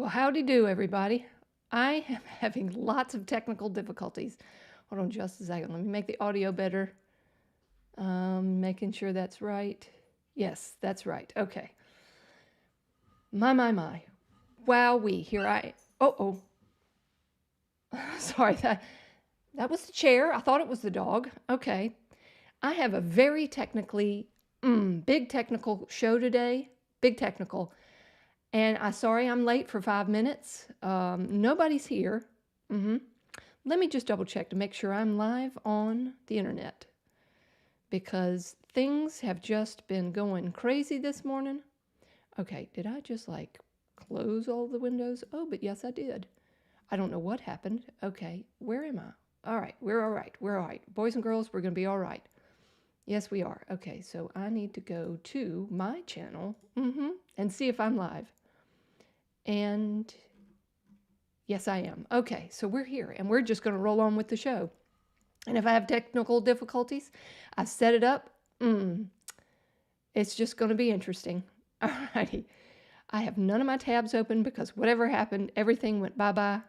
Well, howdy do, everybody. I am having lots of technical difficulties. Hold on just a second. Let me make the audio better. Making sure that's right. Yes, that's right. Okay. My. Wowee. Here I... Oh. Sorry, that was the chair. I thought it was the dog. Okay. I have a very big technical show today. Big technical. And sorry I'm late for 5 minutes. Nobody's here. Let me just double check to make sure I'm live on the internet, because things have just been going crazy this morning. Okay, did I just like close all the windows? Oh, but yes, I did. I don't know what happened. Okay, where am I? All right, we're all right. We're all right. Boys and girls, we're going to be all right. Yes, we are. Okay, so I need to go to my channel and see if I'm live. And yes, I am. Okay, so we're here, and we're just going to roll on with the show. And if I have technical difficulties, I set it up. It's just going to be interesting. All righty. I have none of my tabs open because whatever happened, everything went bye-bye.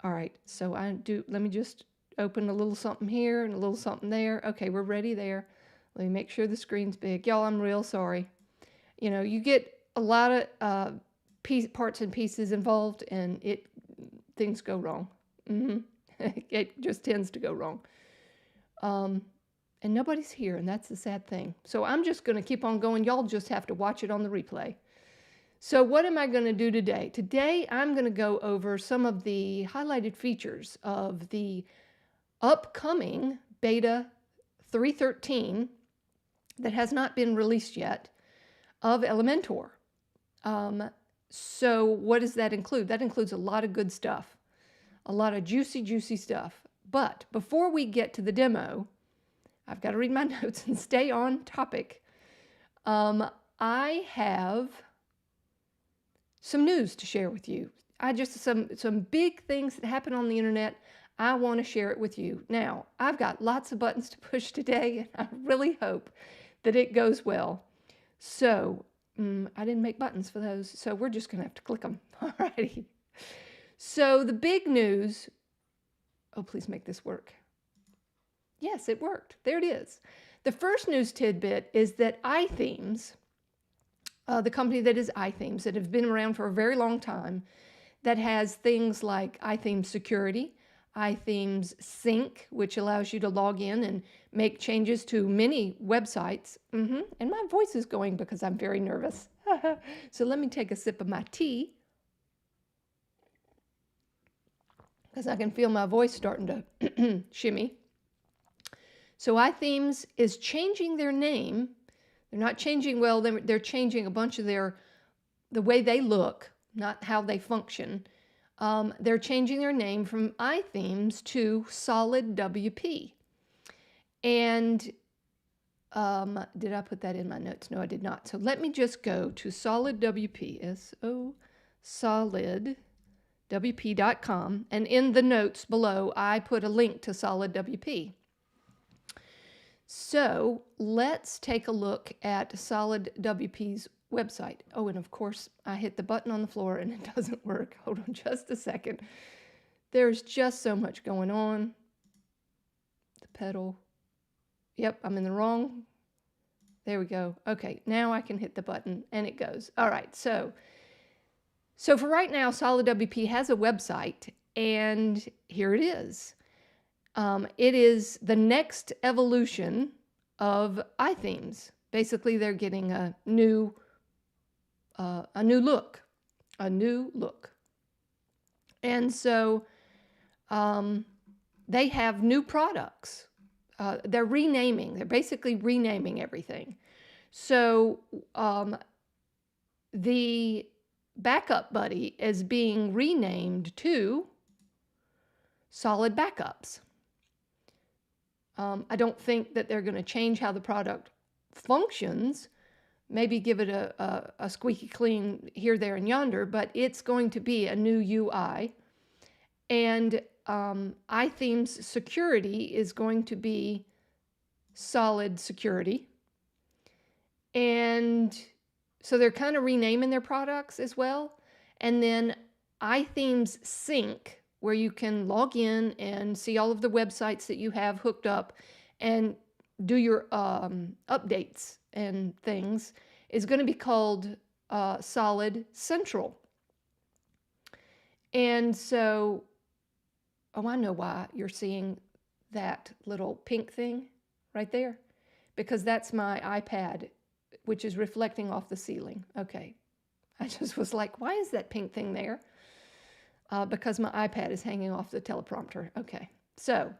All right, so let me just open a little something here and a little something there. Okay, we're ready there. Let me make sure the screen's big. Y'all, I'm real sorry. You know, you get a lot of parts and pieces involved, and things go wrong. It just tends to go wrong. And nobody's here, and that's the sad thing. So I'm just going to keep on going. Y'all just have to watch it on the replay. So what am I going to do today? Today I'm going to go over some of the highlighted features of the upcoming Beta 3.13 that has not been released yet of Elementor. So what does that include? That includes a lot of good stuff, a lot of juicy stuff. But before we get to the demo, I've got to read my notes and stay on topic. I have some news to share with you. Some big things that happen on the internet. I want to share it with you. Now, I've got lots of buttons to push today, and I really hope that it goes well. So, I didn't make buttons for those, so we're just going to have to click them. All righty. So the big news, oh, please make this work. Yes, it worked. There it is. The first news tidbit is that iThemes, the company that is iThemes, that have been around for a very long time, that has things like iThemes Security, iThemes Sync, which allows you to log in and make changes to many websites. And my voice is going because I'm very nervous. So let me take a sip of my tea, because I can feel my voice starting to shimmy. So iThemes is changing their name. They're not changing, well, they're changing a bunch of the way they look, not how they function. They're changing their name from iThemes to SolidWP. And did I put that in my notes? No, I did not. So let me just go to SolidWP, solidwp.com. And in the notes below, I put a link to SolidWP. So let's take a look at SolidWP's website. Oh, and of course, I hit the button on the floor and it doesn't work. Hold on just a second. There's just so much going on. The pedal. Yep, I'm in the wrong. There we go. Okay, now I can hit the button and it goes. All right, so for right now, SolidWP has a website, and here it is. It is the next evolution of iThemes. Basically, they're getting a new look. And so they have new products. They're basically renaming everything. So the Backup Buddy is being renamed to Solid Backups. I don't think that they're going to change how the product functions, maybe give it a squeaky clean here, there, and yonder, but it's going to be a new UI. And iThemes Security is going to be Solid Security. And so they're kind of renaming their products as well. and then iThemes Sync, where you can log in and see all of the websites that you have hooked up and do your updates and things, is going to be called Solid Central. And so, oh, I know why you're seeing that little pink thing right there, because that's my iPad, which is reflecting off the ceiling. Okay. I just was like, why is that pink thing there? Because my iPad is hanging off the teleprompter. Okay. So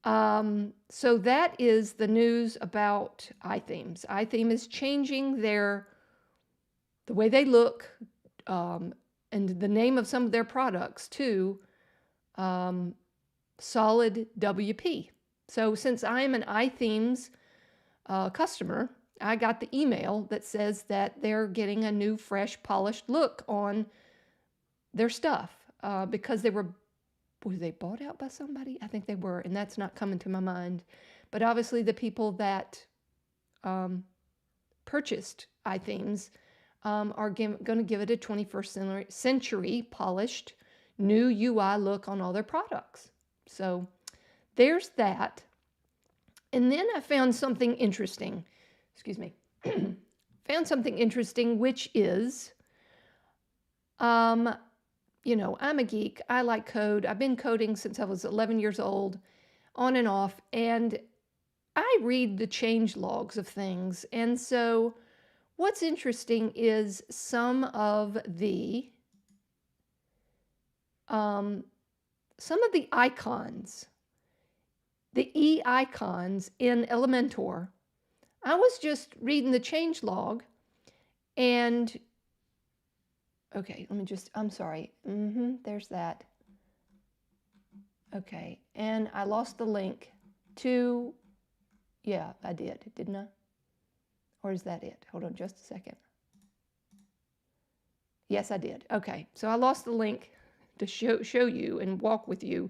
that is the news about iThemes. iTheme is changing the way they look, and the name of some of their products to Solid WP. So since I am an iThemes customer, I got the email that says that they're getting a new, fresh, polished look on their stuff because were they bought out by somebody? I think they were, and that's not coming to my mind. But obviously the people that purchased iThemes are going to give it a 21st century polished new UI look on all their products. So there's that. And then I found something interesting. Excuse me. Found something interesting, which is, you know, I'm a geek. I like code. I've been coding since I was 11 years old, on and off. And I read the change logs of things. And so what's interesting is some of the icons, the E icons in Elementor. I was just reading the change log and, okay, I'm sorry. There's that. Okay, and I lost the link to, yeah, I did, didn't I? Or is that it? Hold on just a second. Yes, I did. Okay, so I lost the link to show you and walk with you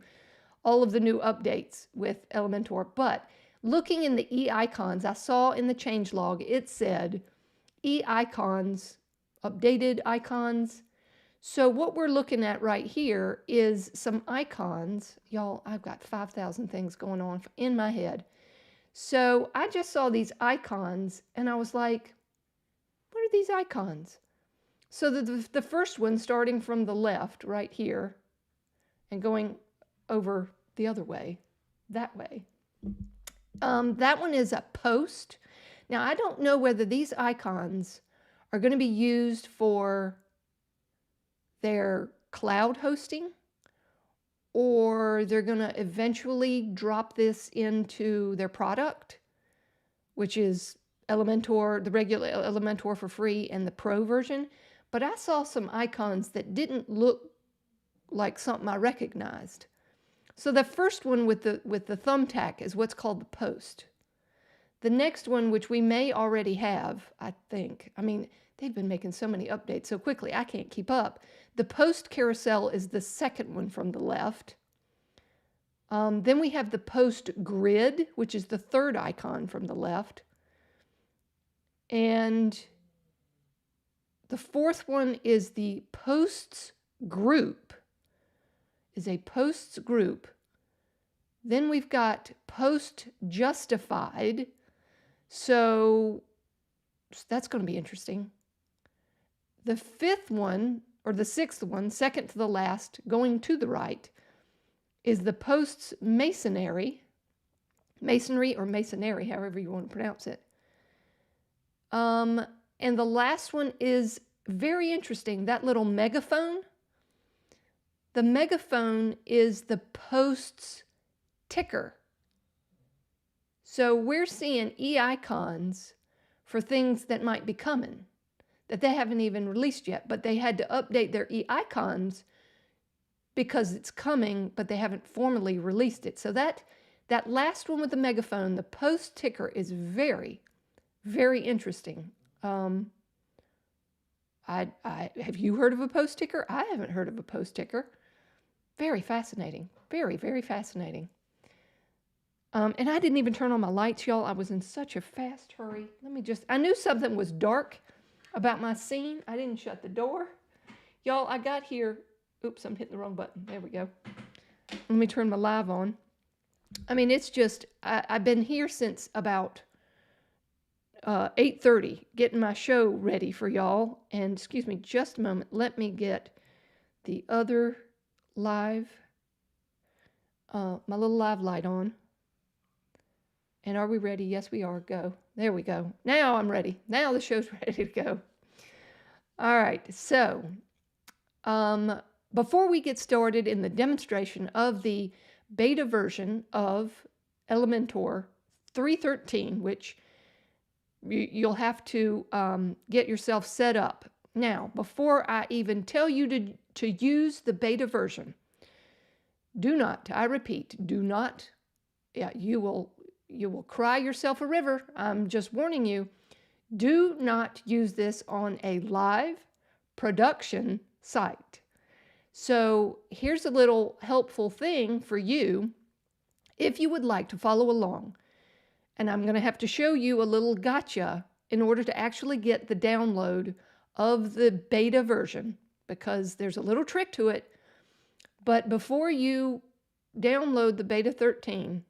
all of the new updates with Elementor. But looking in the E icons, I saw in the changelog, it said E icons, updated icons. So what we're looking at right here is some icons. Y'all, I've got 5,000 things going on in my head. So I just saw these icons and I was like, what are these icons? So the first one, starting from the left right here and going over the other way, that way. That one is a post. Now, I don't know whether these icons are going to be used for their cloud hosting or they're going to eventually drop this into their product, which is Elementor, the regular Elementor for free and the Pro version. But I saw some icons that didn't look like something I recognized. So the first one with the thumbtack is what's called the post. The next one, which we may already have, I think. I mean, they've been making so many updates so quickly, I can't keep up. The post carousel is the second one from the left. Then we have the post grid, which is the third icon from the left. And the fourth one is the posts group, is a posts group. Then we've got post justified. So that's going to be interesting. The fifth one, or the sixth one, second to the last, going to the right, is the posts masonry or masonry, however you want to pronounce it. And the last one is very interesting, that little megaphone. The megaphone is the posts ticker. So we're seeing E icons for things that might be coming, that they haven't even released yet, but they had to update their E icons because it's coming, but they haven't formally released it. So that last one with the megaphone, the post ticker, is very, very interesting. Have you heard of a post ticker? I haven't heard of a post ticker. Very fascinating. Very, very fascinating. And I didn't even turn on my lights, y'all. I was in such a fast hurry. I knew something was dark about my scene. I didn't shut the door. Y'all, I got here. Oops, I'm hitting the wrong button. There we go. Let me turn my live on. I mean, it's just, I've been here since about 8:30 getting my show ready for y'all. And excuse me just a moment. Let me get the other live, my little live light on. And are we ready? Yes, we are. Go. There we go. Now I'm ready. Now the show's ready to go. All right. So, before we get started in the demonstration of the beta version of Elementor 3.13, which you'll have to get yourself set up. Now, before I even tell you to use the beta version, do not, I repeat, do not, you will cry yourself a river. I'm just warning you. Do not use this on a live production site. So here's a little helpful thing for you if you would like to follow along. And I'm going to have to show you a little gotcha in order to actually get the download of the beta version, because there's a little trick to it. But before you download the beta 13,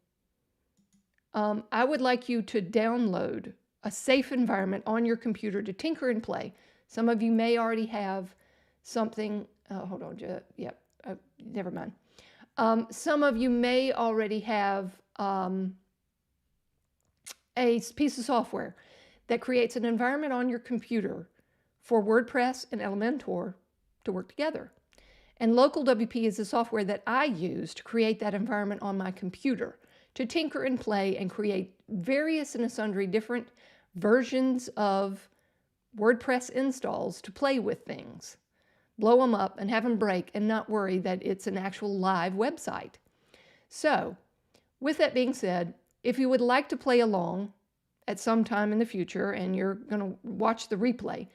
I would like you to download a safe environment on your computer to tinker and play. Some of you may already have something. Hold on. Yep. Never mind. Some of you may already have a piece of software that creates an environment on your computer for WordPress and Elementor to work together. And LocalWP is the software that I use to create that environment on my computer, to tinker and play and create various and sundry different versions of WordPress installs to play with things, blow them up and have them break and not worry that it's an actual live website. So, with that being said, if you would like to play along at some time in the future and you're going to watch the replay,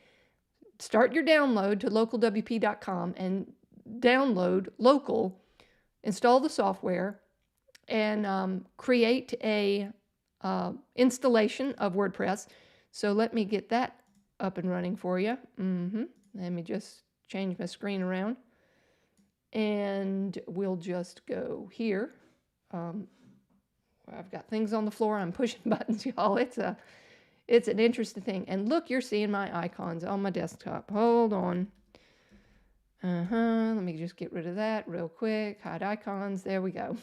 start your download to localwp.com and download local, install the software, and create a installation of WordPress. So let me get that up and running for you. Let me just change my screen around, and we'll just go here. I've got things on the floor. I'm pushing buttons, y'all. It's an interesting thing. And look, you're seeing my icons on my desktop. Hold on. Let me just get rid of that real quick. Hide icons. There we go.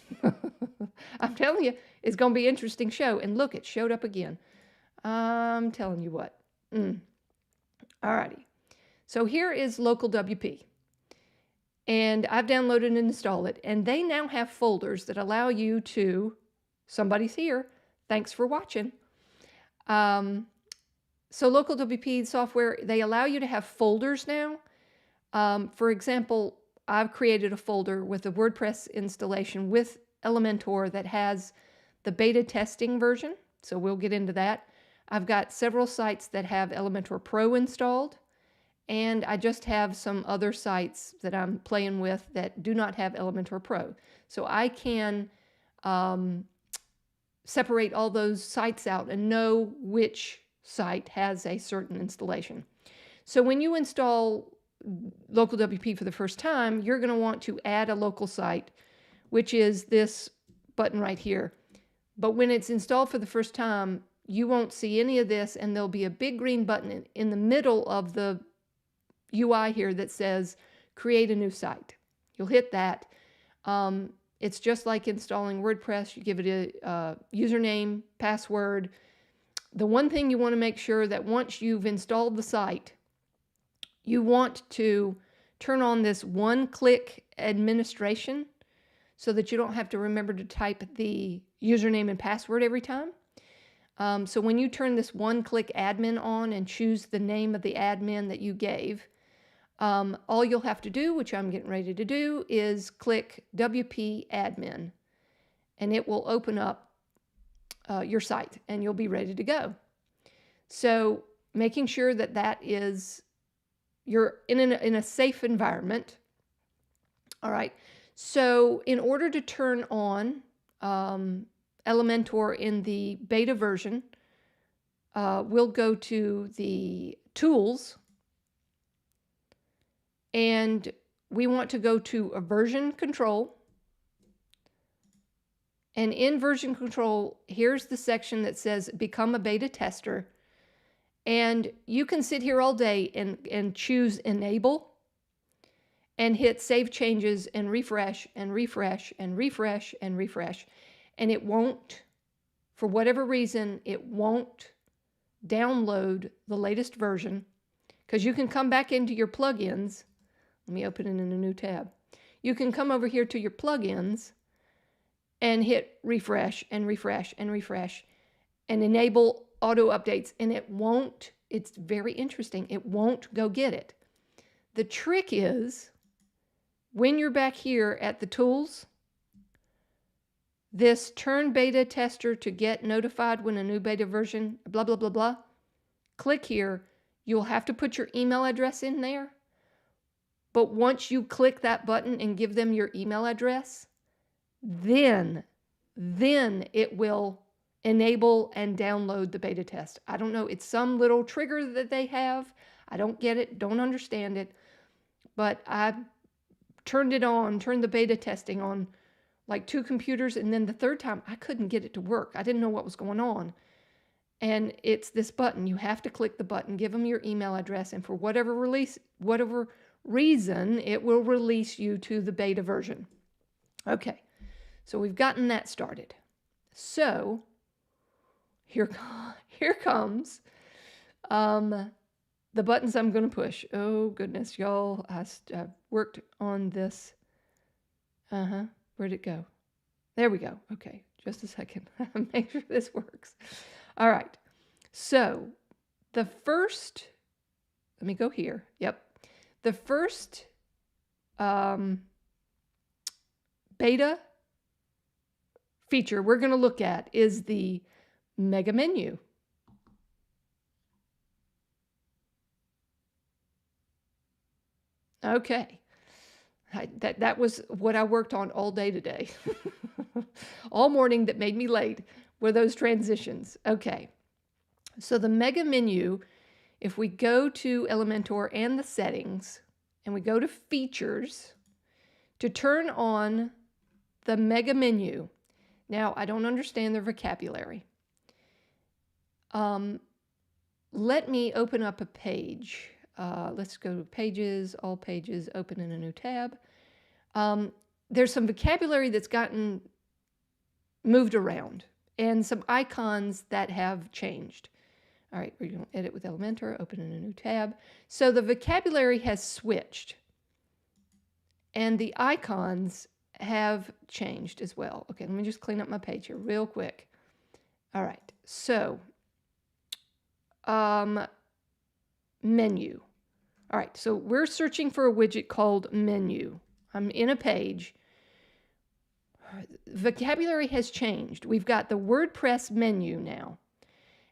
I'm telling you, it's going to be an interesting show. And look, it showed up again. I'm telling you what. Alrighty. So here is LocalWP. And I've downloaded and installed it. And they now have folders that allow you to... Somebody's here. Thanks for watching. So LocalWP software, they allow you to have folders now. For example, I've created a folder with a WordPress installation with Elementor that has the beta testing version. So we'll get into that. I've got several sites that have Elementor Pro installed. And I just have some other sites that I'm playing with that do not have Elementor Pro. So I can... separate all those sites out and know which site has a certain installation. So when you install LocalWP for the first time, you're going to want to add a local site, which is this button right here. But when it's installed for the first time, you won't see any of this, and there'll be a big green button in the middle of the UI here that says create a new site. You'll hit that. It's just like installing WordPress. You give it a username, password. The one thing you want to make sure that once you've installed the site, you want to turn on this one-click administration so that you don't have to remember to type the username and password every time. So when you turn this one-click admin on and choose the name of the admin that you gave, all you'll have to do, which I'm getting ready to do, is click WP admin, and it will open up your site, and you'll be ready to go. So making sure that that is, you're in a safe environment. All right. So in order to turn on Elementor in the beta version, we'll go to the tools. and we want to go to a version control. And in version control, here's the section that says become a beta tester. And you can sit here all day and choose enable and hit save changes and refresh and refresh and refresh and refresh. And it won't, for whatever reason, it won't download the latest version, because you can come back into your plugins. Let me open it in a new tab. You can come over here to your plugins and hit refresh and refresh and refresh and enable auto updates, and it won't. It's very interesting. It won't go get it. The trick is when you're back here at the tools, this turn beta tester to get notified when a new beta version, blah, blah, blah, blah. Click here. You'll have to put your email address in there. But once you click that button and give them your email address, then it will enable and download the beta test. I don't know. It's some little trigger that they have. I don't get it. Don't understand it. But I turned it on, turned the beta testing on like 2 computers, and then the third time I couldn't get it to work. I didn't know what was going on. And it's this button. You have to click the button, give them your email address, and for whatever reason, it will release you to the beta version. Okay, so we've gotten that started. So here comes the buttons I'm going to push. Oh, goodness, y'all. I've worked on this. Where'd it go? There we go. Okay, just a second. Make sure this works. All right. So the first, let me go here. Yep. The first beta feature we're going to look at is the mega menu. Okay. That was what I worked on all day today. All morning that made me late were those transitions. Okay. So the mega menu, if we go to Elementor and the settings, and we go to features, to turn on the mega menu. Now, I don't understand their vocabulary. Let me open up a page. Let's go to pages, all pages, open in a new tab. There's some vocabulary that's gotten moved around and some icons that have changed. All right, we're going to edit with Elementor, open in a new tab. So the vocabulary has switched and the icons have changed as well. Okay, let me just clean up my page here real quick. All right, so menu. All right, so we're searching for a widget called menu. I'm in a page. Vocabulary has changed. We've got the WordPress menu now.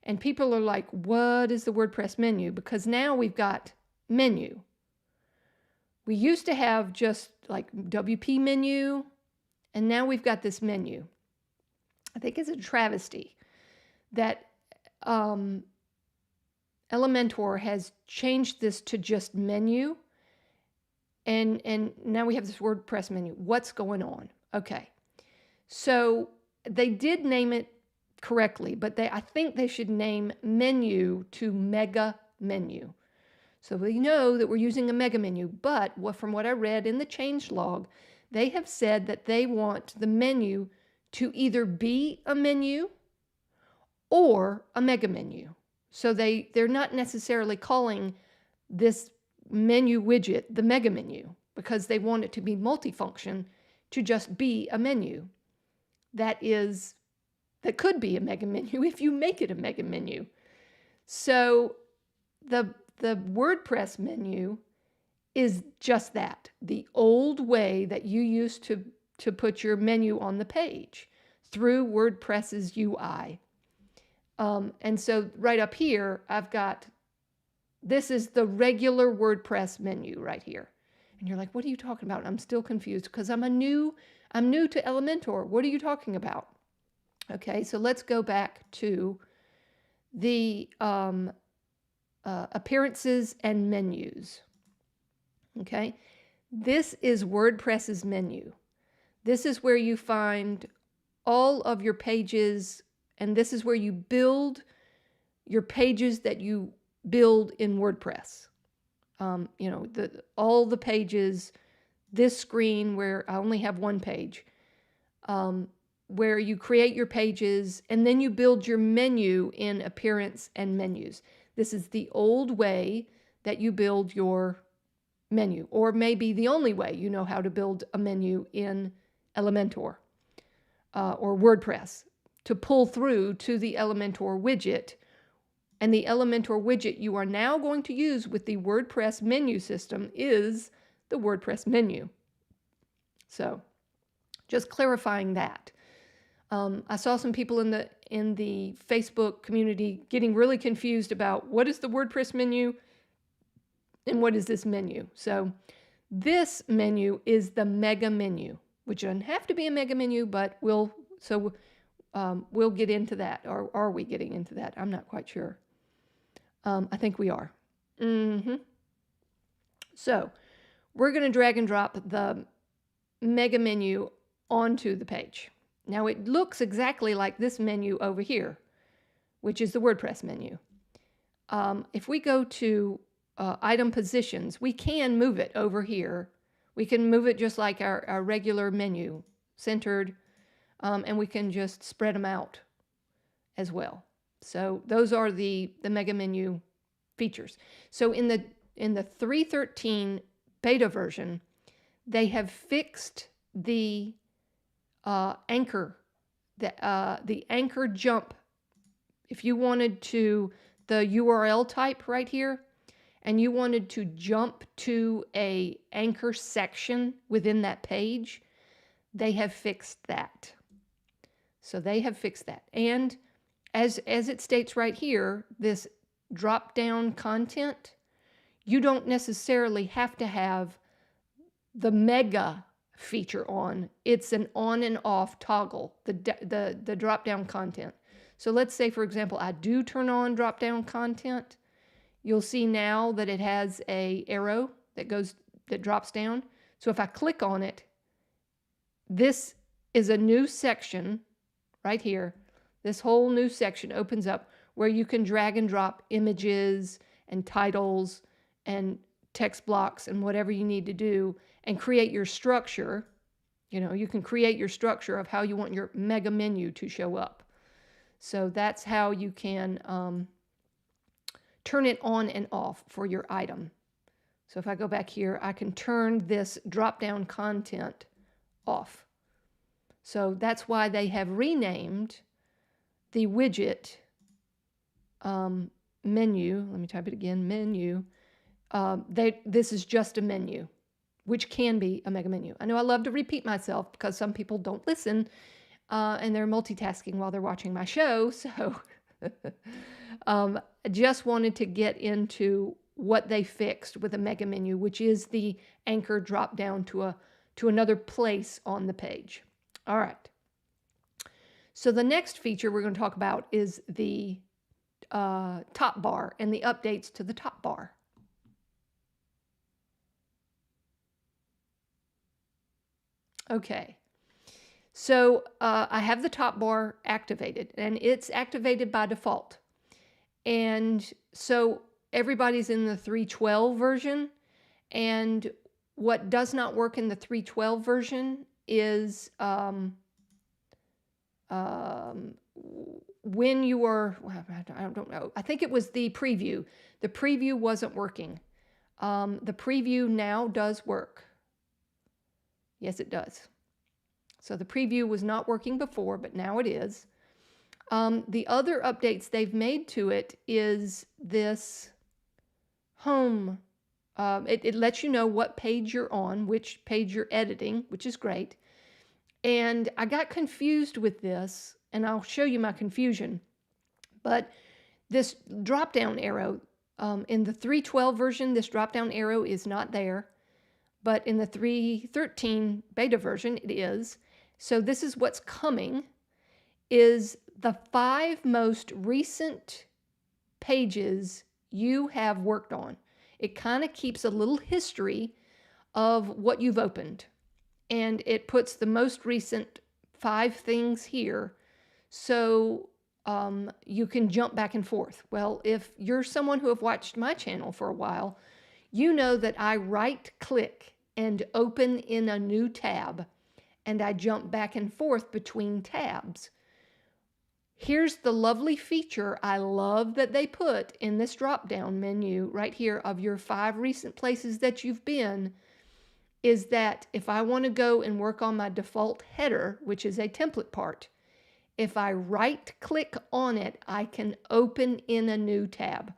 And people are like, what is the WordPress menu? Because now we've got menu. We used to have just like WP menu, and now we've got this menu. I think it's a travesty that Elementor has changed this to just menu, and now we have this WordPress menu. What's going on? Okay, so they did name it correctly, but I think they should name menu to mega menu. So we know that we're using a mega menu, but from what I read in the changelog, they have said that they want the menu to either be a menu or a mega menu. So they're not necessarily calling this menu widget the mega menu because they want it to be multifunction to just be a menu. That could be a mega menu if you make it a mega menu. So the WordPress menu is just that, the old way that you used to put your menu on the page through WordPress's UI. And so right up here, I've got, this is the regular WordPress menu right here. And you're like, what are you talking about? I'm still confused because I'm new to Elementor. What are you talking about? Okay, so let's go back to the appearances and menus. Okay, this is WordPress's menu. This is where you find all of your pages, and this is where you build your pages that you build in WordPress. You know, all the pages, this screen where I only have one page, where you create your pages and then you build your menu in Appearance and Menus. This is the old way that you build your menu, or maybe the only way you know how to build a menu in Elementor or WordPress to pull through to the Elementor widget. And the Elementor widget you are now going to use with the WordPress menu system is the WordPress menu. So just clarifying that. I saw some people in the Facebook community getting really confused about what is the WordPress menu and what is this menu. So this menu is the mega menu, which doesn't have to be a mega menu, but we'll get into that. Or are we getting into that? I'm not quite sure. I think we are. So we're going to drag and drop the mega menu onto the page. Now it looks exactly like this menu over here, which is the WordPress menu. If we go to item positions, we can move it over here. We can move it just like our regular menu, centered, and we can just spread them out as well. So those are the mega menu features. So in the 3.13 beta version, they have fixed the anchor, the anchor jump. If you wanted to, the URL type right here, and you wanted to jump to a anchor section within that page, they have fixed that. So they have fixed that. And as it states right here, this drop-down content, you don't necessarily have to have the mega feature on. It's an on and off toggle, the drop-down content. So let's say, for example, I do turn on drop-down content. You'll see now that it has a arrow that drops down. So if I click on it, this is a new section right here. This whole new section opens up where you can drag and drop images and titles and text blocks and whatever you need to do and create your structure. You know, you can create your structure of how you want your mega menu to show up. So that's how you can turn it on and off for your item. So if I go back here, I can turn this drop-down content off. So that's why they have renamed the widget menu. Let me type it again, menu. This is just a menu, which can be a mega menu. I know I love to repeat myself because some people don't listen and they're multitasking while they're watching my show. So I just wanted to get into what they fixed with a mega menu, which is the anchor drop down to another place on the page. All right. So the next feature we're going to talk about is the top bar and the updates to the top bar. Okay. So I have the top bar activated, and it's activated by default. And so everybody's in the 3.12 version, and what does not work in the 3.12 version is when you are, I don't know, I think it was the preview. The preview wasn't working. The preview now does work. Yes, it does. So the preview was not working before, but now it is. The other updates they've made to it is this home. It lets you know what page you're on, which page you're editing, which is great. And I got confused with this, and I'll show you my confusion. But this drop-down arrow, in the 3.12 version, this drop-down arrow is not there. But in the 3.13 beta version, it is. So this is what's coming, is the 5 most recent pages you have worked on. It kind of keeps a little history of what you've opened. And it puts the most recent 5 things here, so you can jump back and forth. Well, if you're someone who have watched my channel for a while, you know that I right-click and open in a new tab, and I jump back and forth between tabs. Here's the lovely feature I love that they put in this drop-down menu right here of your 5 recent places that you've been, is that if I want to go and work on my default header, which is a template part, if I right-click on it, I can open in a new tab.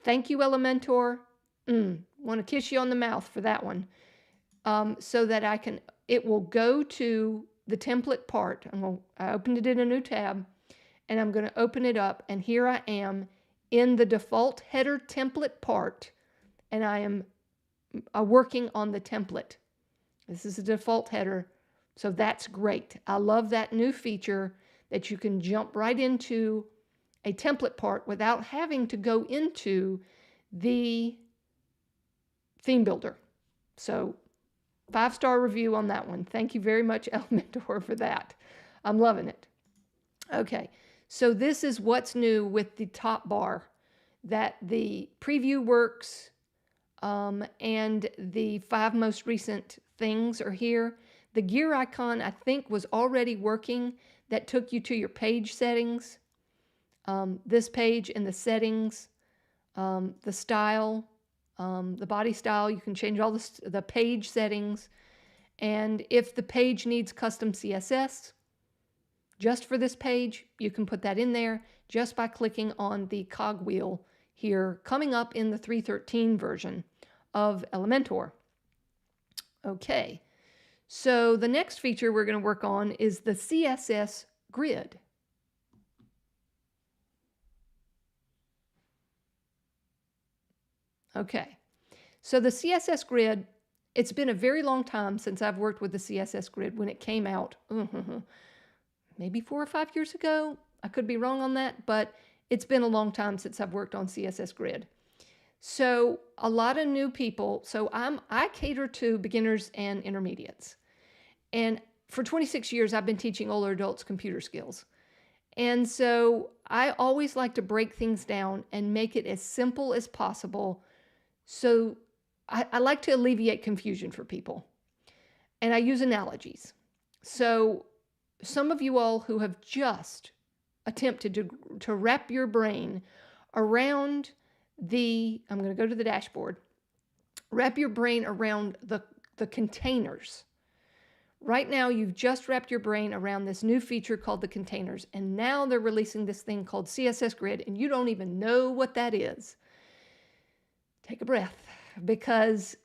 Thank you, Elementor. Want to kiss you on the mouth for that one. So that it will go to the template part. I opened it in a new tab, and I'm going to open it up, and here I am in the default header template part, and I am working on the template. This is a default header, so that's great. I love that new feature that you can jump right into a template part without having to go into the theme builder. So 5-star review on that one. Thank you very much, Elementor, for that. I'm loving it. Okay, so this is what's new with the top bar, that the preview works, and the 5 most recent things are here. The gear icon, I think, was already working. That took you to your page settings. This page and the settings, the style, the body style, you can change all the page settings. And if the page needs custom CSS, just for this page, you can put that in there just by clicking on the cogwheel here, coming up in the 3.13 version of Elementor. Okay, so the next feature we're going to work on is the CSS grid. Okay, so the CSS grid, it's been a very long time since I've worked with the CSS grid. When it came out, maybe 4 or 5 years ago. I could be wrong on that, but it's been a long time since I've worked on CSS grid. So a lot of new people, so I cater to beginners and intermediates. And for 26 years, I've been teaching older adults computer skills. And so I always like to break things down and make it as simple as possible. So I like to alleviate confusion for people. And I use analogies. So some of you all who have just attempted to wrap your brain around I'm going to go to the dashboard, wrap your brain around the containers. Right now, you've just wrapped your brain around this new feature called the containers, and now they're releasing this thing called CSS Grid, and you don't even know what that is. Take a breath, because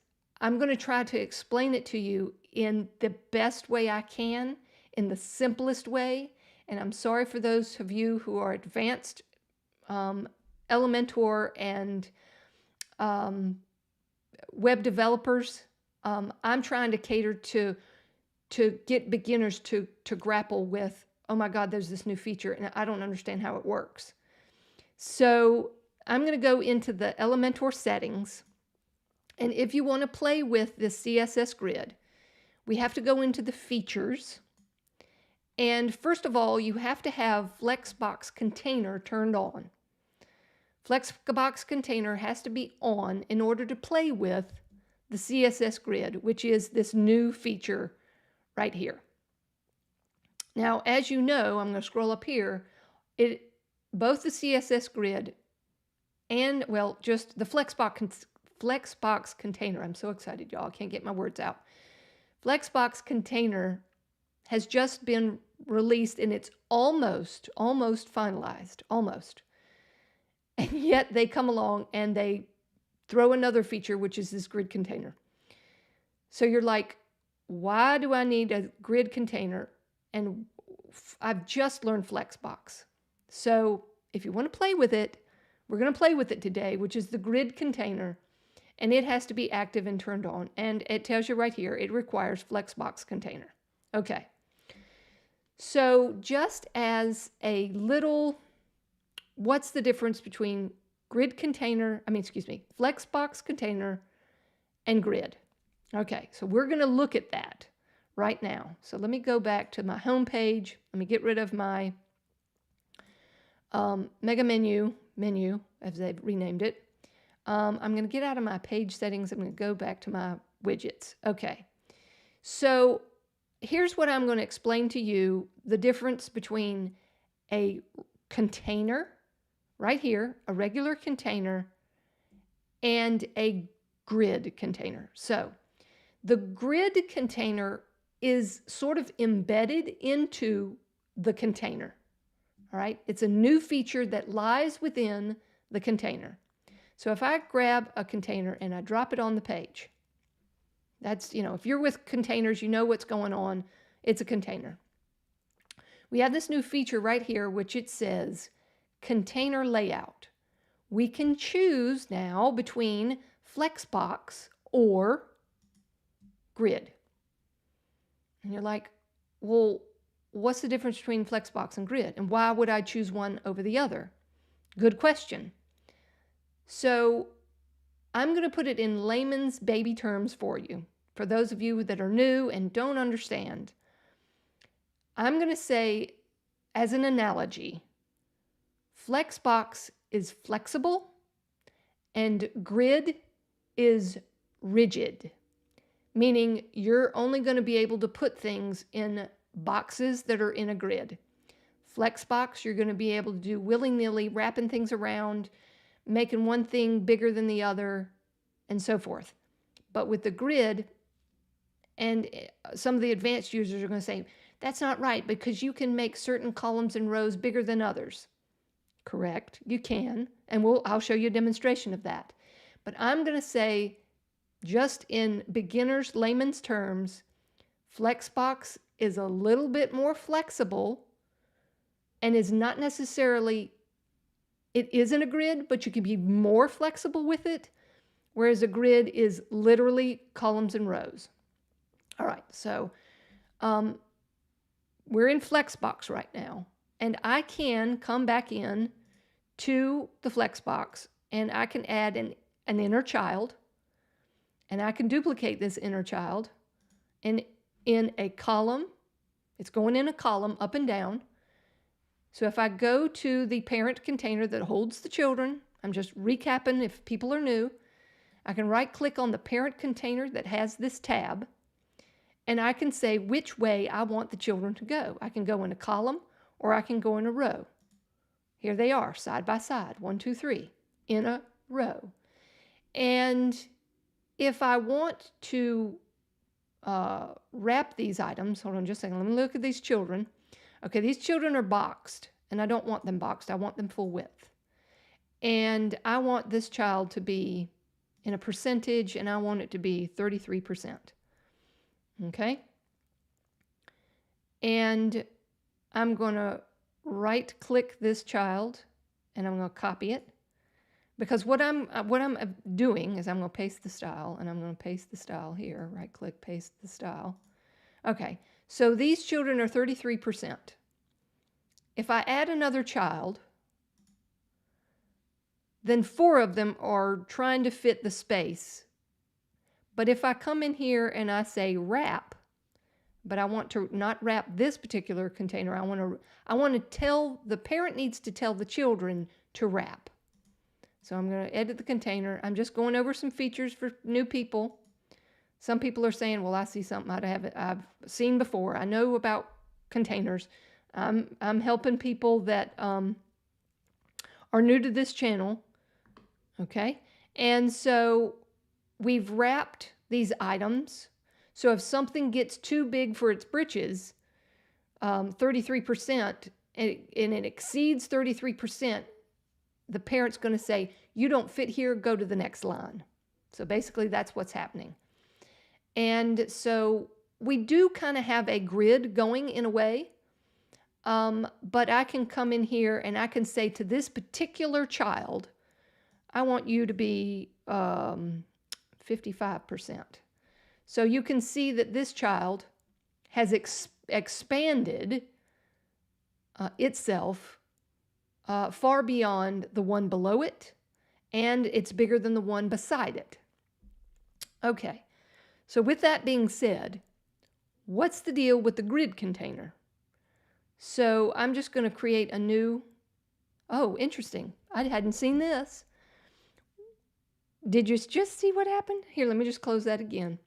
I'm going to try to explain it to you in the best way I can, in the simplest way, and I'm sorry for those of you who are advanced Elementor and web developers. I'm trying to cater to get beginners to grapple with, oh my God, there's this new feature and I don't understand how it works. So I'm going to go into the Elementor settings. And if you want to play with this CSS grid, we have to go into the features. And first of all, you have to have Flexbox Container turned on. Flexbox Container has to be on in order to play with the CSS grid, which is this new feature right here. Now, as you know, I'm going to scroll up here, both the CSS grid and, well, just the Flexbox Container. I'm so excited, y'all. I can't get my words out. Flexbox Container has just been released, and it's almost finalized, almost. And yet they come along and they throw another feature, which is this grid container. So you're like, why do I need a grid container? And I've just learned Flexbox. So if you want to play with it, we're going to play with it today, which is the grid container. And it has to be active and turned on. And it tells you right here, it requires Flexbox Container. Okay. So just as a little, what's the difference between Flexbox Container and grid? Okay, so we're going to look at that right now. So let me go back to my home page. Let me get rid of my mega menu, as they've renamed it. I'm going to get out of my page settings. I'm going to go back to my widgets. Okay, so here's what I'm going to explain to you, the difference between a container, right here, a regular container, and a grid container. So the grid container is sort of embedded into the container. All right, it's a new feature that lies within the container. So if I grab a container and I drop it on the page, that's, if you're with containers, you know what's going on. It's a container. We have this new feature right here, which it says container layout. We can choose now between Flexbox or grid. And you're like, well, what's the difference between Flexbox and grid? And why would I choose one over the other? Good question. So I'm going to put it in layman's baby terms for you. For those of you that are new and don't understand, I'm going to say, as an analogy, Flexbox is flexible and grid is rigid, meaning you're only going to be able to put things in boxes that are in a grid. Flexbox, you're going to be able to do willy-nilly, wrapping things around, making one thing bigger than the other, and so forth. But with the grid, and some of the advanced users are going to say, that's not right because you can make certain columns and rows bigger than others. Correct, you can, and I'll show you a demonstration of that. But I'm going to say, just in beginner's layman's terms, Flexbox is a little bit more flexible and is not necessarily, it isn't a grid, but you can be more flexible with it, whereas a grid is literally columns and rows. All right, so we're in Flexbox right now, and I can come back in to the Flexbox, and I can add an inner child, and I can duplicate this inner child, and in a column, it's going in a column up and down. So if I go to the parent container that holds the children, I'm just recapping if people are new, I can right click on the parent container that has this tab, and I can say which way I want the children to go. I can go in a column or I can go in a row. Here they are, side by side, 1, 2, 3, in a row. And if I want to wrap these items, hold on just a second, let me look at these children. Okay, these children are boxed, and I don't want them boxed. I want them full width. And I want this child to be in a percentage, and I want it to be 33%. Okay? And I'm going to right-click this child, and I'm going to copy it. Because what I'm doing is I'm going to paste the style, and I'm going to paste the style here. Right-click, paste the style. Okay, so these children are 33%. If I add another child, then 4 of them are trying to fit the space. But if I come in here and I say wrap, but I want to not wrap this particular container, I want to tell, the parent needs to tell the children to wrap. So I'm going to edit the container. I'm just going over some features for new people. Some people are saying, well, I see something I've seen before. I know about containers. I'm helping people that are new to this channel. Okay. And so we've wrapped these items. So if something gets too big for its britches, 33%, and it exceeds 33%, the parent's going to say, you don't fit here, go to the next line. So basically that's what's happening. And so we do kind of have a grid going in a way, but I can come in here and I can say to this particular child, I want you to be 55%. So you can see that this child has expanded itself far beyond the one below it, and it's bigger than the one beside it. Okay, So with that being said, what's the deal with the grid container? So I'm just going to create a new, oh, interesting. I hadn't seen this. Did you just see what happened? Here, let me just close that again.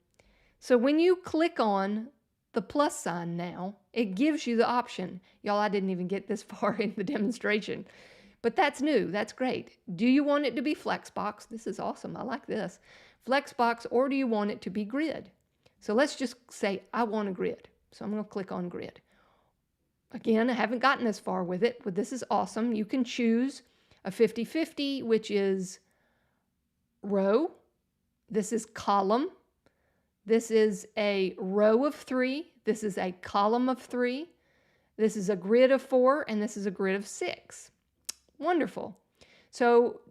So when you click on the plus sign now, it gives you the option. Y'all, I didn't even get this far in the demonstration, but that's new. That's great. Do you want it to be Flexbox? This is awesome. I like this. Flexbox, or do you want it to be grid? So let's just say I want a grid. So I'm going to click on grid. Again, I haven't gotten this far with it, but this is awesome. You can choose a 50-50, which is row. This is column. This is a row of 3. This is a column of 3. This is a grid of 4, and this is a grid of 6. Wonderful. So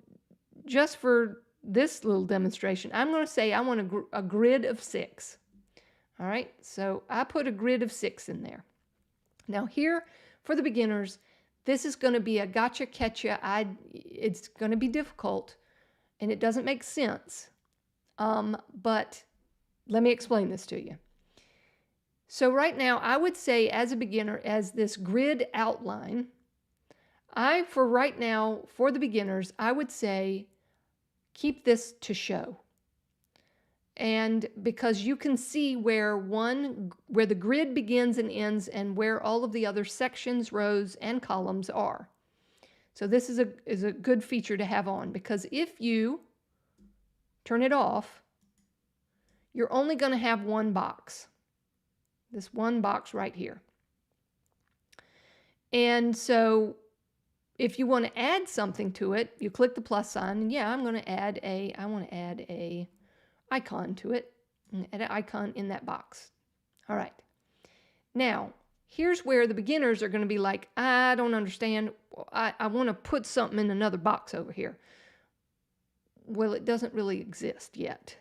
just for this little demonstration, I'm going to say I want a grid of 6. All right, so I put a grid of 6 in there. Now here, for the beginners, this is going to be a gotcha catcha. It's going to be difficult, and it doesn't make sense. But let me explain this to you. So right now, I would say as a beginner, as this grid outline, for right now, for the beginners, I would say keep this to show. And because you can see where the grid begins and ends and where all of the other sections, rows, and columns are. So this is a good feature to have on, because if you turn it off, you're only going to have one box. This one box right here. And so if you want to add something to it, you click the plus sign, and yeah, I want to add a icon to it, add an icon in that box. All right. Now, here's where the beginners are going to be like, I don't understand. I want to put something in another box over here. Well, it doesn't really exist yet.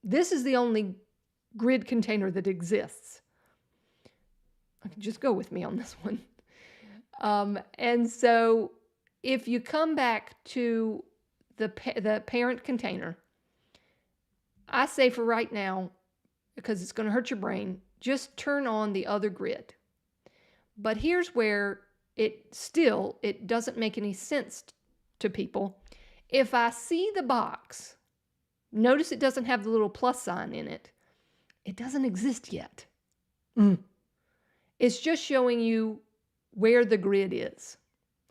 This is the only grid container that exists. Just go with me on this one. And so if you come back to the parent container, I say for right now, because it's going to hurt your brain, just turn on the other grid. But here's where it doesn't make any sense to people. If I see the box, notice it doesn't have the little plus sign in it. It doesn't exist yet. It's just showing you where the grid is,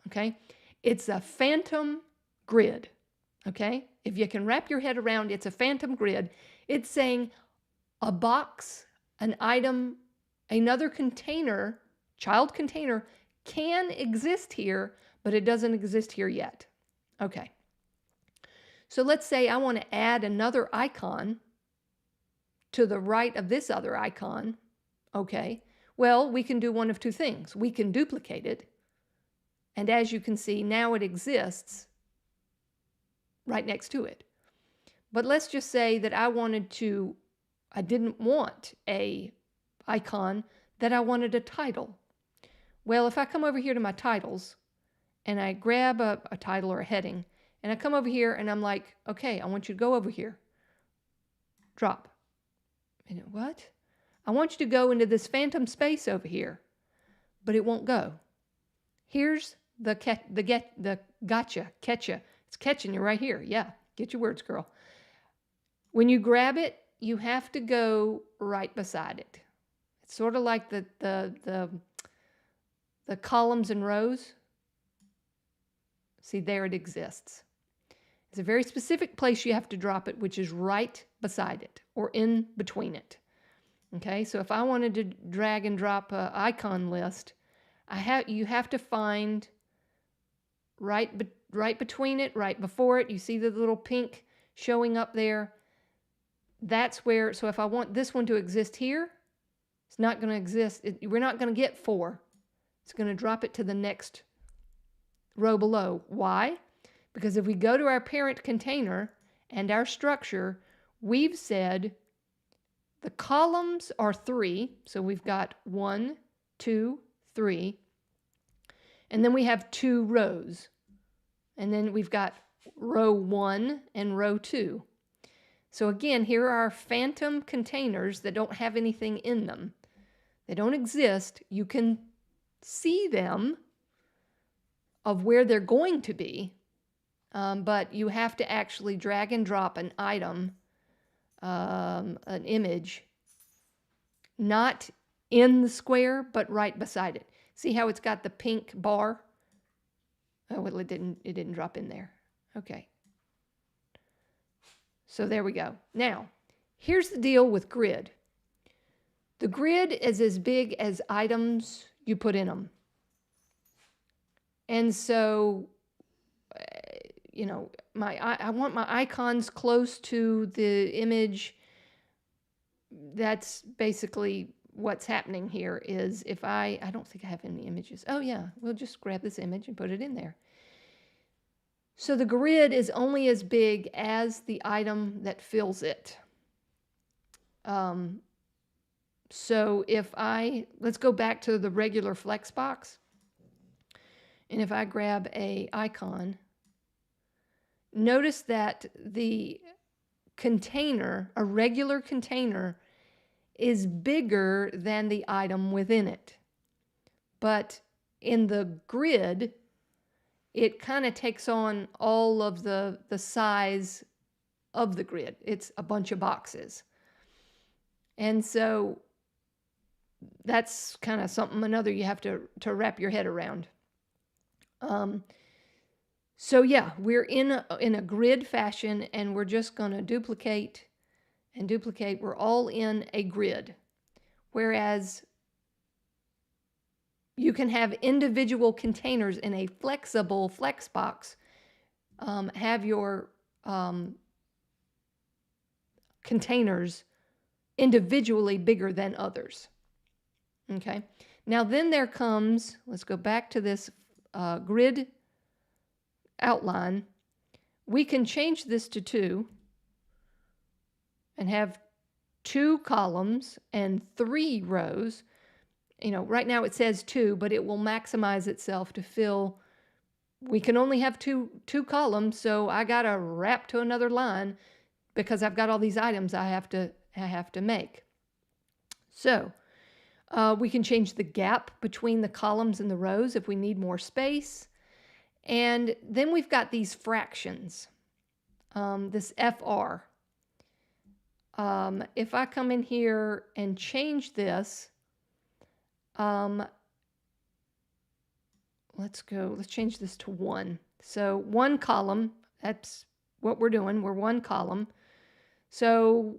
okay? It's a phantom grid, okay? If you can wrap your head around, it's a phantom grid. It's saying a box, an item, another container, child container, can exist here, but it doesn't exist here yet. Okay. So let's say I want to add another icon to the right of this other icon. Okay. Well, we can do one of two things. We can duplicate it, and as you can see, now it exists right next to it. But let's just say that I didn't want a icon, that I wanted a title. Well, if I come over here to my titles, and I grab a title or a heading, and I come over here and I'm like, okay, I want you to go over here. Drop. And what? I want you to go into this phantom space over here, but it won't go. Here's the gotcha, catcha. It's catching you right here. Yeah, get your words, girl. When you grab it, you have to go right beside it. It's sort of like the columns and rows. See, there it exists. It's a very specific place you have to drop it, which is right beside it or in between it. Okay, so if I wanted to drag and drop an icon list, you have to find right between it, right before it. You see the little pink showing up there? That's where, so if I want this one to exist here, it's not going to exist. We're not going to get 4. It's going to drop it to the next row below. Why? Because if we go to our parent container and our structure, we've said the columns are 3. So we've got 1, 2, 3. And then we have 2 rows. And then we've got row 1 and row 2. So again, here are phantom containers that don't have anything in them. They don't exist. You can see them of where they're going to be, but you have to actually drag and drop an item, an image, not in the square, but right beside it. See how it's got the pink bar? Oh, well, it didn't drop in there. Okay. So there we go. Now, here's the deal with grid. The grid is as big as items you put in them. And so, you know, I want my icons close to the image. That's basically what's happening here is if I don't think I have any images. Oh yeah, we'll just grab this image and put it in there. So the grid is only as big as the item that fills it. So if let's go back to the regular flex box. And if I grab a icon, notice that the container, a regular container, is bigger than the item within it. But in the grid, it kind of takes on all of the size of the grid. It's a bunch of boxes. And so that's kind of another you have to wrap your head around. So yeah, we're in a grid fashion, and we're just going to duplicate and duplicate. We're all in a grid. Whereas you can have individual containers in a flexible flex box. Have your containers individually bigger than others. Okay. Now then there comes, let's go back to this grid outline. We can change this to 2 and have 2 columns and 3 rows. You know, right now it says 2, but it will maximize itself to fill. We can only have two columns, so I got to wrap to another line because I've got all these items I have to make. So we can change the gap between the columns and the rows if we need more space. And then we've got these fractions, this FR. If I come in here and change this, let's change this to 1. So 1 column, that's what we're doing. We're 1 column. So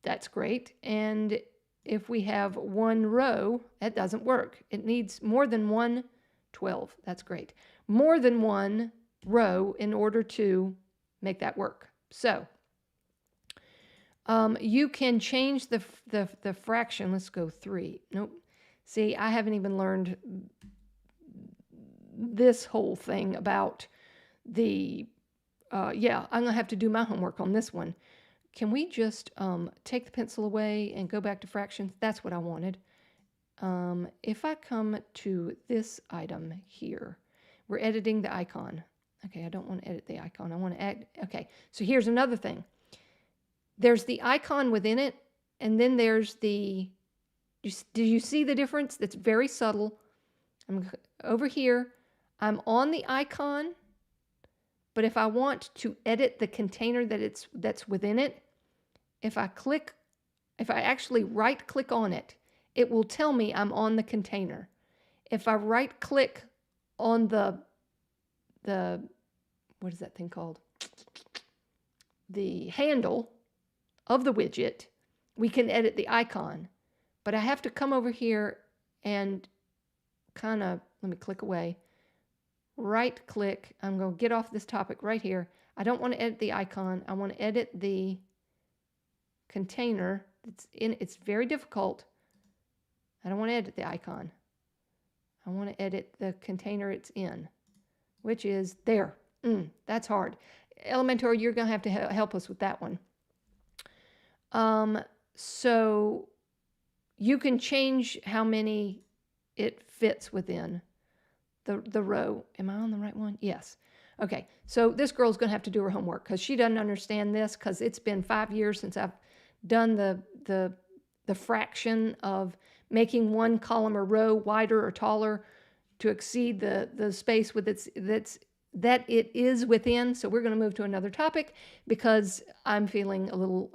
that's great. And if we have 1 row, that doesn't work. It needs more than 1, 12. That's great. More than 1 row in order to make that work. So you can change the fraction. Let's go 3. Nope. See, I haven't even learned this whole thing about the, yeah, I'm going to have to do my homework on this one. Can we just take the pencil away and go back to fractions? That's what I wanted. If I come to this item here, we're editing the icon. Okay, I don't want to edit the icon. I want to add, okay, so here's another thing. There's the icon within it, and then there's the, do you see the difference? That's very subtle. I'm over here. I'm on the icon, but if I want to edit the container that's within it, if I actually right click on it, it will tell me I'm on the container. If I right click on the what is that thing called? The handle of the widget, we can edit the icon. But I have to come over here and kind of, let me click away, right click. I'm going to get off this topic right here. I don't want to edit the icon. I want to edit the container that's in. It's very difficult. I don't want to edit the icon. I want to edit the container it's in, which is there. That's hard. Elementor, you're going to have to help us with that one. So you can change how many it fits within the row. Am I on the right one? Yes. Okay, so this girl's going to have to do her homework because she doesn't understand this because it's been 5 years since I've done the fraction of making one column or row wider or taller to exceed the space with that it is within. So we're going to move to another topic because I'm feeling a little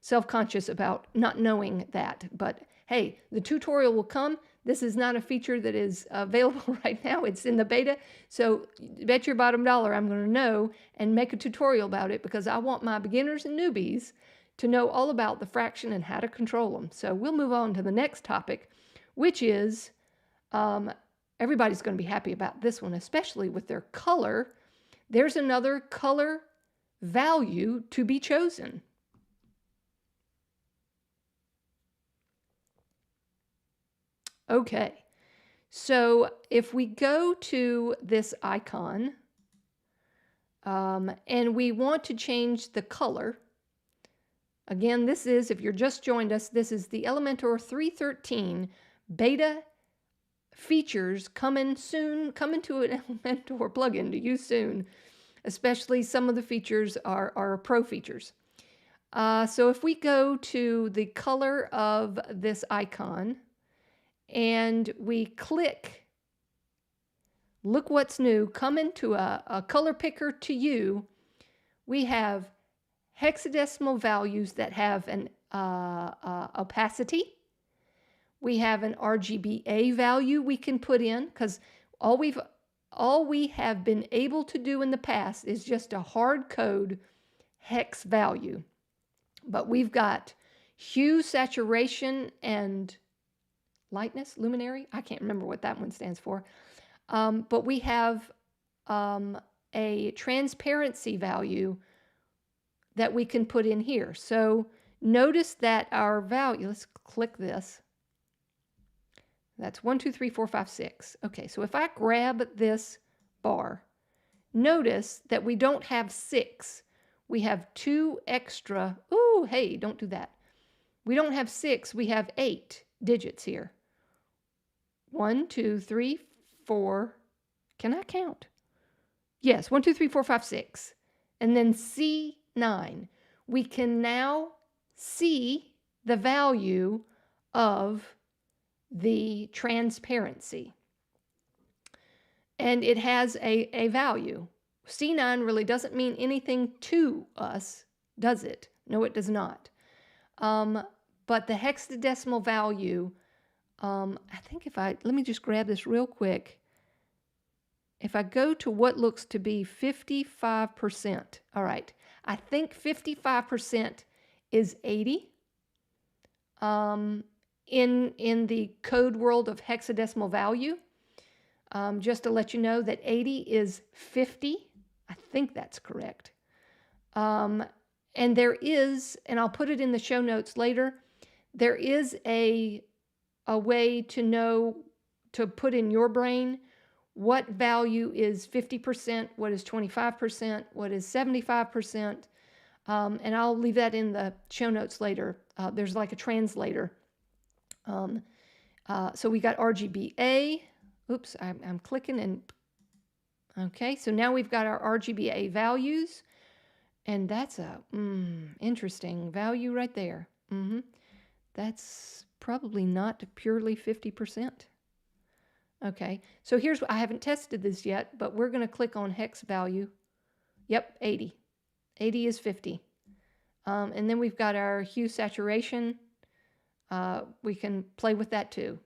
self-conscious about not knowing that. But hey, the tutorial will come. This is not a feature that is available right now. It's in the beta. So bet your bottom dollar I'm going to know and make a tutorial about it because I want my beginners and newbies to know all about the fraction and how to control them. So we'll move on to the next topic, which is everybody's going to be happy about this one, especially with their color. There's another color value to be chosen. Okay, so if we go to this icon and we want to change the color, again, this is, if you're just joined us, this is the Elementor 3.13 beta features coming soon, coming to an Elementor plugin to use soon, especially some of the features are pro features. So if we go to the color of this icon, and we click, look what's new, come into a color picker to you, we have hexadecimal values that have an opacity. We have an RGBA value we can put in because all we have been able to do in the past is just a hard code hex value. But we've got hue, saturation, and lightness, luminary. I can't remember what that one stands for. But we have a transparency value that we can put in here. So notice that our value, let's click this. That's 1, 2, 3, 4, 5, 6. Okay, so if I grab this bar, notice that we don't have 6. We have 2 extra. Ooh, hey, don't do that. We don't have 6. We have 8 digits here. 1, 2, 3, 4. Can I count? Yes, 1, 2, 3, 4, 5, 6. And then C9. We can now see the value of the transparency. And it has a value. C9 really doesn't mean anything to us, does it? No, it does not. But the hexadecimal value, I think let me just grab this real quick. If I go to what looks to be 55%, all right, I think 55% is 80. In the code world of hexadecimal value, just to let you know that 80 is 50. I think that's correct. And there is, and I'll put it in the show notes later, there is a way to know, to put in your brain what value is 50%, what is 25%, what is 75%, and I'll leave that in the show notes later. There's like a translator. So we got RGBA. Oops, I'm clicking and, okay, so now we've got our RGBA values, and that's a interesting value right there. That's probably not purely 50%. Okay, so here's what, I haven't tested this yet, but we're going to click on hex value. Yep, 80. 80 is 50. And then we've got our hue saturation. We can play with that too.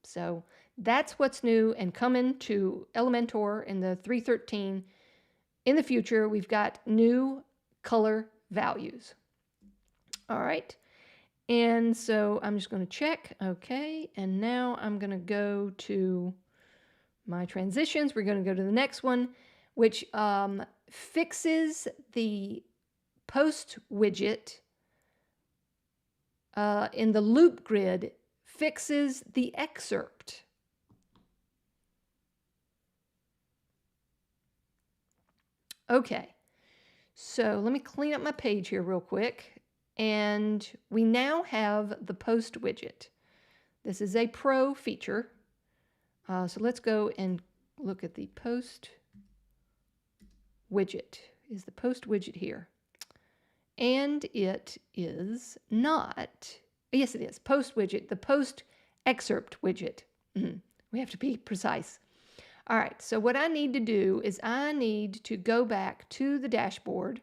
So that's what's new and coming to Elementor in the 3.13. In the future, we've got new color values. All right. And so I'm just going to check. Okay. And now I'm going to go to my transitions. We're going to go to the next one, which fixes the post widget in the loop grid, fixes the excerpt. Okay, so let me clean up my page here real quick. And we now have the post widget. This is a pro feature. So let's go and look at the post widget. Is the post widget here? And it is not. Yes, it is. Post widget, the post excerpt widget. We have to be precise. All right, so what I need to do is I need to go back to the dashboard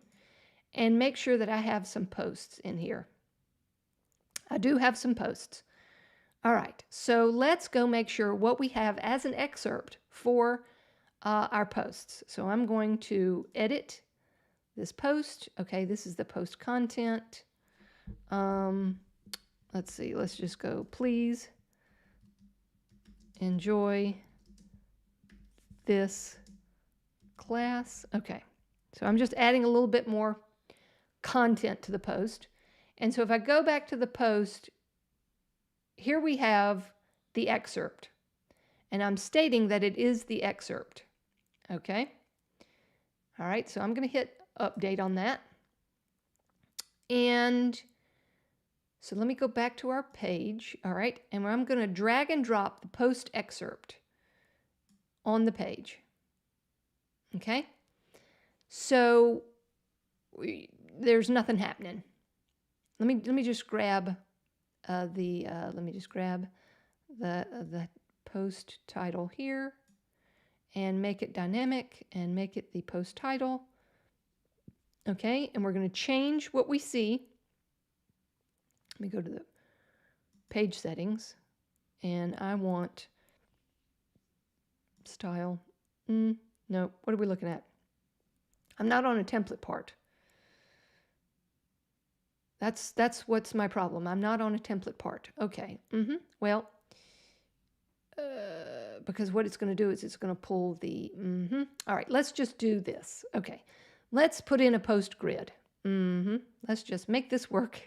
and make sure that I have some posts in here. I do have some posts. All right, so let's go make sure what we have as an excerpt for our posts. So I'm going to edit this post. Okay, this is the post content. Let's see, let's just go, please enjoy this class. Okay, so I'm just adding a little bit more content to the post. And so if I go back to the post, here we have the excerpt. And I'm stating that it is the excerpt. Okay. All right, so I'm going to hit update on that. And so let me go back to our page. All right, and I'm going to drag and drop the post excerpt on the page. Okay, so there's nothing happening. Let me just grab the post title here and make it dynamic and make it the post title. Okay, and we're going to change what we see. Let me go to the page settings, and I want style. No, what are we looking at? I'm not on a template part. That's what's my problem. I'm not on a template part. Okay. Well, because what it's going to do is it's going to pull the. All right. Let's just do this. Okay. Let's put in a post grid. Let's just make this work.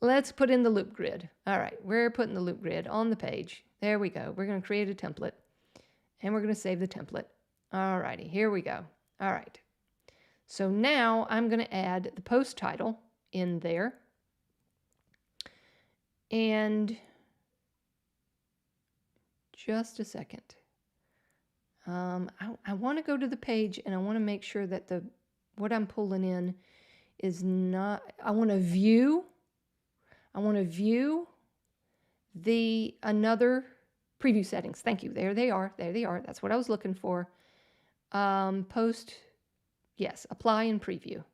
Let's put in the loop grid. All right. We're putting the loop grid on the page. There we go. We're going to create a template, and we're going to save the template. All righty. Here we go. All right. So now I'm going to add the post title in there. And just a second. I want to go to the page, and I want to make sure that what I'm pulling in is not, I want to view the another preview settings. Thank you. There they are. There they are. That's what I was looking for. Post. Yes, apply and preview.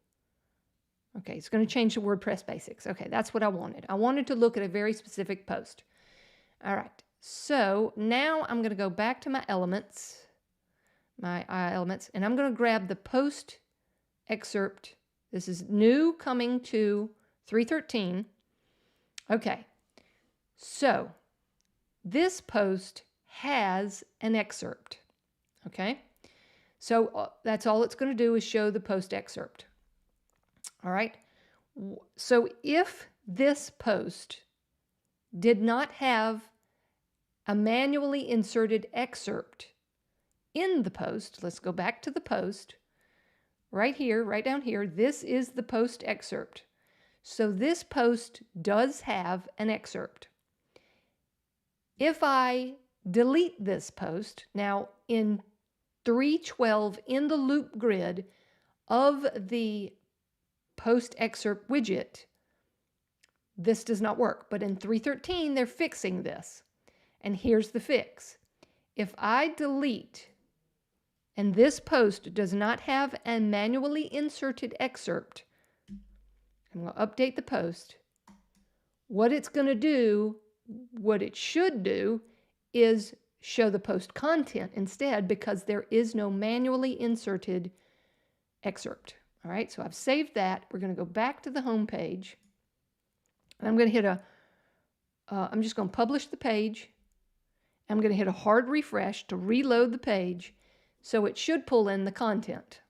Okay, it's going to change to WordPress basics. Okay, that's what I wanted. I wanted to look at a very specific post. All right, so now I'm going to go back to my elements, and I'm going to grab the post excerpt. This is new, coming to 313. Okay, so this post has an excerpt. Okay. So that's all it's going to do is show the post excerpt. All right. So if this post did not have a manually inserted excerpt in the post, let's go back to the post. Right here, right down here, this is the post excerpt. So this post does have an excerpt. If I delete this post, now in 312 in the loop grid of the post excerpt widget, this does not work. But in 313, they're fixing this. And here's the fix. If I delete, and this post does not have a manually inserted excerpt, I'm going to update the post. What it's going to do, what it should do, is show the post content instead, because there is no manually inserted excerpt. All right, so I've saved that. We're going to go back to the home page, and I'm going to hit I'm just going to publish the page. I'm going to hit a hard refresh to reload the page, so it should pull in the content.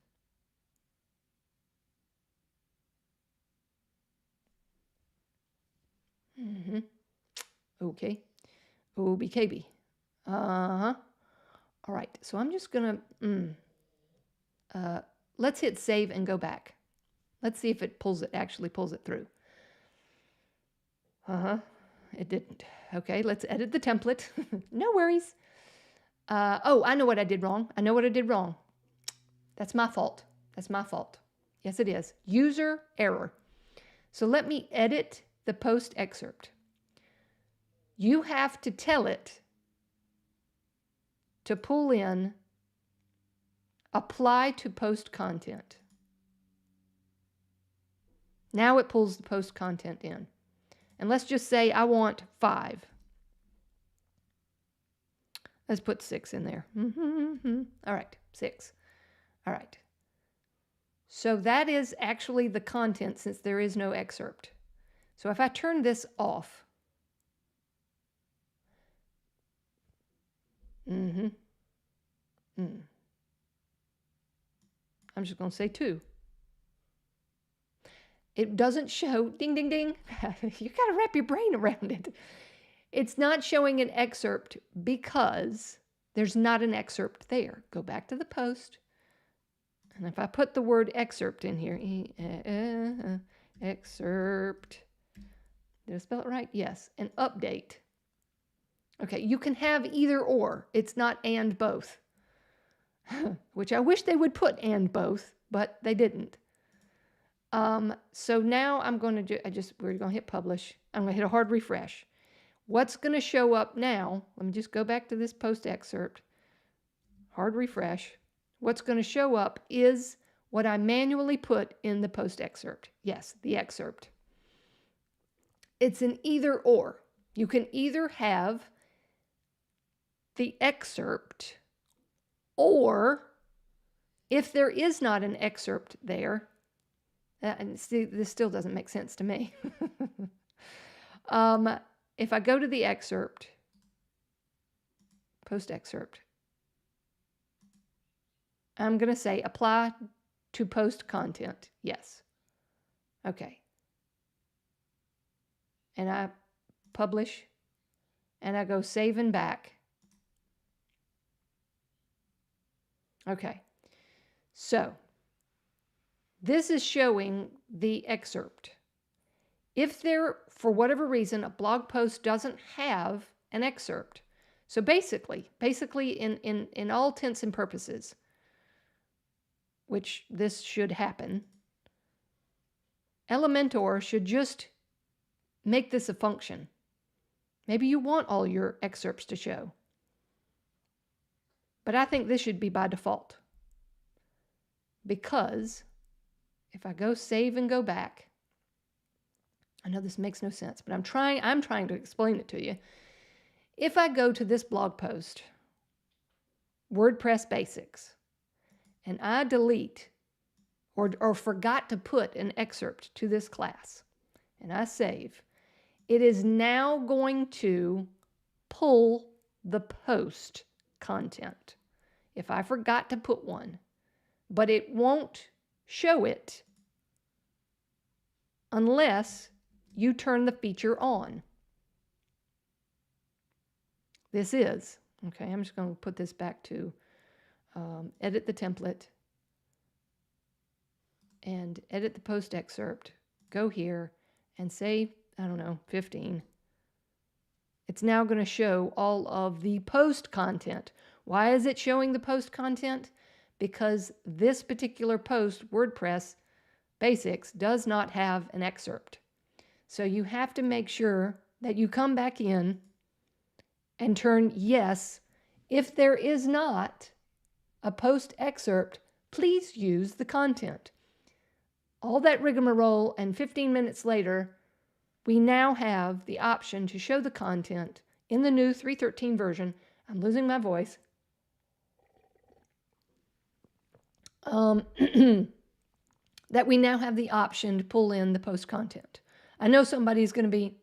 Okay, OBKB. All right, so I'm just gonna, let's hit save and go back. Let's see if it actually pulls it through. It didn't. Okay, let's edit the template. No worries. Oh, I know what I did wrong. That's my fault. That's my fault. Yes, it is. User error. So let me edit the post excerpt. You have to tell it to pull in apply to post content. Now it pulls the post content in. And let's just say I want 5. Let's put 6 in there. All right, 6. All right. So that is actually the content since there is no excerpt. So if I turn this off, I'm just going to say 2. It doesn't show, ding, ding, ding. You got to wrap your brain around it. It's not showing an excerpt because there's not an excerpt there. Go back to the post. And if I put the word excerpt in here, excerpt, did I spell it right? Yes, and update. Okay, you can have either or. It's not and both, which I wish they would put and both, but they didn't. So now I'm going to do, we're going to hit publish. I'm going to hit a hard refresh. What's going to show up now, let me just go back to this post excerpt, hard refresh. What's going to show up is what I manually put in the post excerpt. Yes, the excerpt. It's an either or. You can either have the excerpt, or if there is not an excerpt there, and see, this still doesn't make sense to me. If I go to the excerpt, post excerpt, I'm going to say apply to post content. Yes. Okay. And I publish, and I go save and back. Okay. So this is showing the excerpt. If there, for whatever reason, a blog post doesn't have an excerpt, so basically in all intents and purposes, which this should happen, Elementor should just make this a function. Maybe you want all your excerpts to show, but I think this should be by default, because if I go save and go back, I know this makes no sense, but I'm trying to explain it to you. If I go to this blog post, WordPress Basics, and I delete or forgot to put an excerpt to this class, and I save, it is now going to pull the post content if I forgot to put one, but it won't show it unless you turn the feature on. This is, okay, I'm just going to put this back to edit the template and edit the post excerpt. Go here and say, I don't know, 15. It's now going to show all of the post content. Why is it showing the post content? Because this particular post, WordPress Basics, does not have an excerpt. So you have to make sure that you come back in and turn yes. If there is not a post excerpt, please use the content. All that rigmarole, and 15 minutes later, we now have the option to show the content in the new 3.13 version. I'm losing my voice. That we now have the option to pull in the post content. I know somebody's going to be,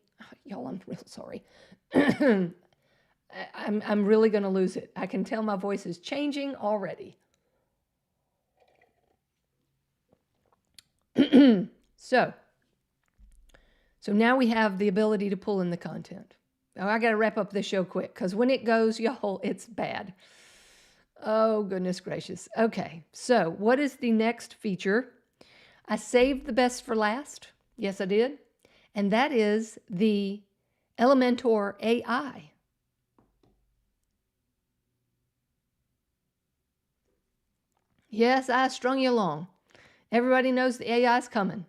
y'all, I'm real sorry. I'm really going to lose it. I can tell my voice is changing already. So now we have the ability to pull in the content. Now I got to wrap up this show quick, because when it goes, y'all, it's bad. Oh, goodness gracious. Okay, so what is the next feature? I saved the best for last. Yes, I did. And that is the Elementor AI. Yes, I strung you along. Everybody knows the AI is coming,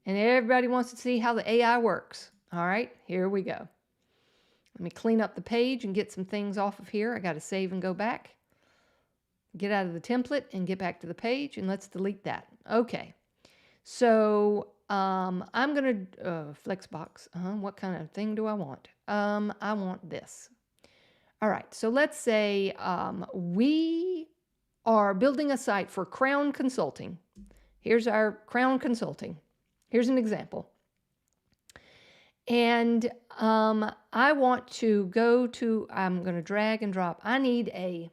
and everybody wants to see how the AI works. All right, here we go. Let me clean up the page and get some things off of here. I got to save and go back. Get out of the template and get back to the page, and let's delete that. Okay, so I'm going to Flexbox. What kind of thing do I want? I want this. All right, so let's say we are building a site for Crown Consulting. Here's our Crown Consulting. Here's an example. And I want to go to, I'm going to drag and drop. I need a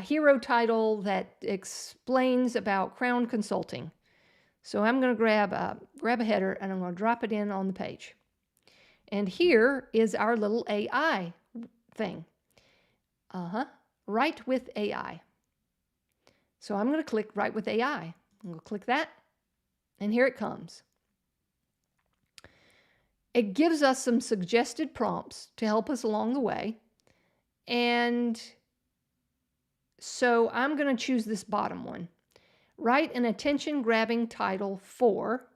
hero title that explains about Crown Consulting. So I'm going to grab a header and I'm going to drop it in on the page. And here is our little AI thing. Write with AI. So I'm going to click Write with AI. I'm going to click that, and here it comes. It gives us some suggested prompts to help us along the way. And so I'm going to choose this bottom one. Write an attention-grabbing title for,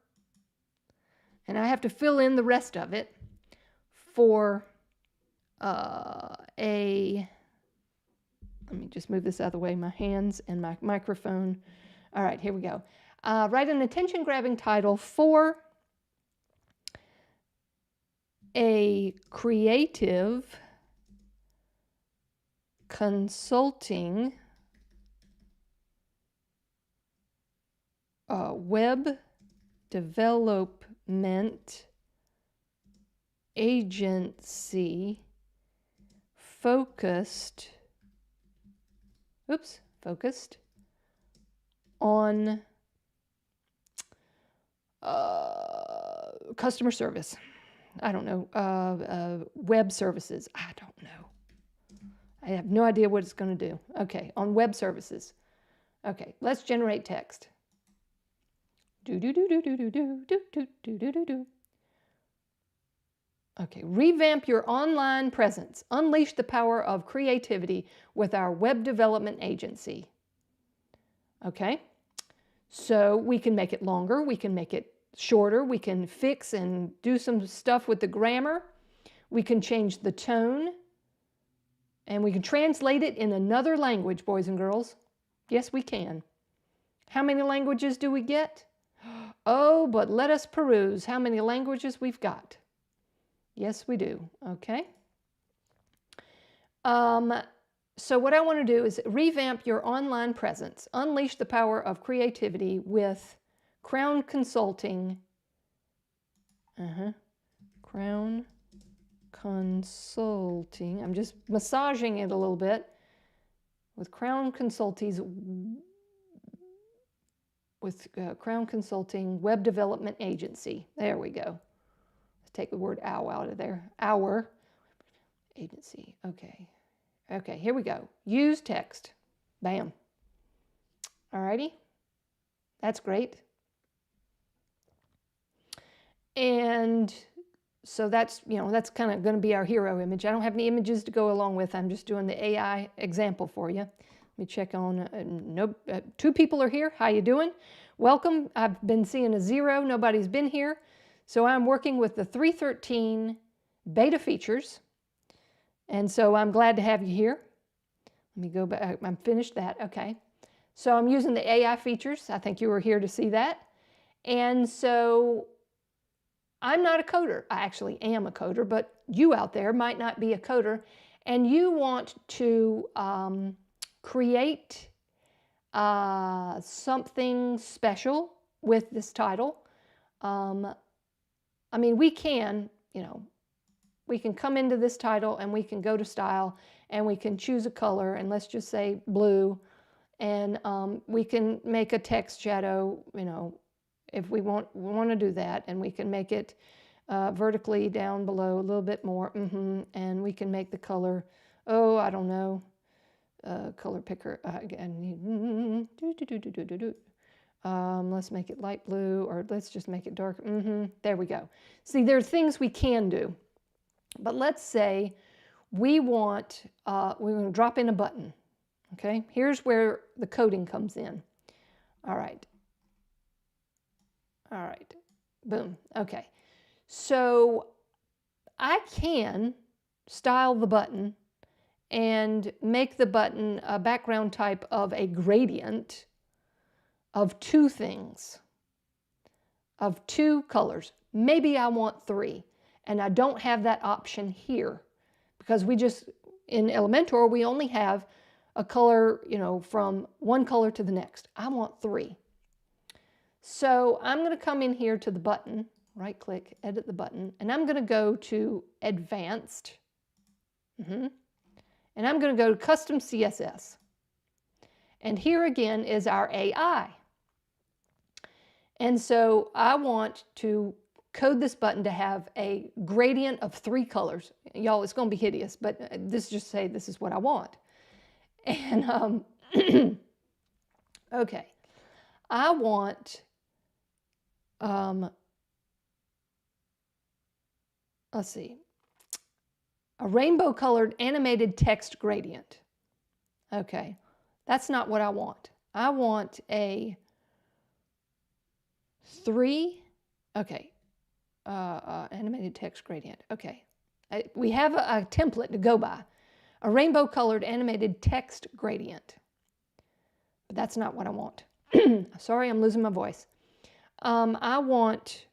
and I have to fill in the rest of it, for let me just move this out of the way, my hands and my microphone. All right, here we go. Write an attention-grabbing title for a creative consulting web development agency focused on customer service. I don't know, web services. I don't know. I have no idea what it's going to do. Okay, on web services. Okay, let's generate text. Okay, revamp your online presence. Unleash the power of creativity with our web development agency. Okay, so we can make it longer, we can make it shorter, we can fix and do some stuff with the grammar, we can change the tone, and we can translate it in another language, boys and girls. Yes, we can. How many languages do we get? Oh, but let us peruse how many languages we've got. Yes, we do. Okay. So what I want to do is revamp your online presence. Unleash the power of creativity with Crown Consulting. Crown Consulting. I'm just massaging it a little bit. With Crown Consulting Web Development Agency. There we go. Let's take the word "ow" out of there. Our agency. Okay. Okay, here we go. Use text. Bam. Alrighty. That's great. And so that's, that's kind of going to be our hero image. I don't have any images to go along with. I'm just doing the AI example for you. Let me check on, two people are here. How you doing? Welcome. I've been seeing a 0. Nobody's been here. So I'm working with the 3.13 beta features. And so I'm glad to have you here. Let me go back. I'm finished that. Okay. So I'm using the AI features. I think you were here to see that. And so I'm not a coder. I actually am a coder, but you out there might not be a coder. And you want to create something special with this title. I mean, we can, we can come into this title and we can go to style and we can choose a color, and let's just say blue, and we can make a text shadow, if we want to do that, and we can make it vertically down below a little bit more, and we can make the color, I don't know, color picker, let's make it light blue, or let's just make it dark. There we go. See, there are things we can do. But let's say we want, we're going to drop in a button. Okay, here's where the coding comes in. All right. All right. Boom. Okay. So I can style the button and make the button a background type of a gradient of two things, of two colors. Maybe I want three, and I don't have that option here because in Elementor, we only have a color, from one color to the next. I want three. So I'm going to come in here to the button, right click, edit the button, and I'm going to go to Advanced. And I'm going to go to Custom CSS. And here again is our AI. And so I want to code this button to have a gradient of three colors. Y'all, it's going to be hideous, but just say this is what I want. And okay, I want, let's see, a rainbow colored animated text gradient. Okay, that's not what I want. I want a animated text gradient. Okay, we have a template to go by. A rainbow colored animated text gradient. But that's not what I want. Sorry, I'm losing my voice. I want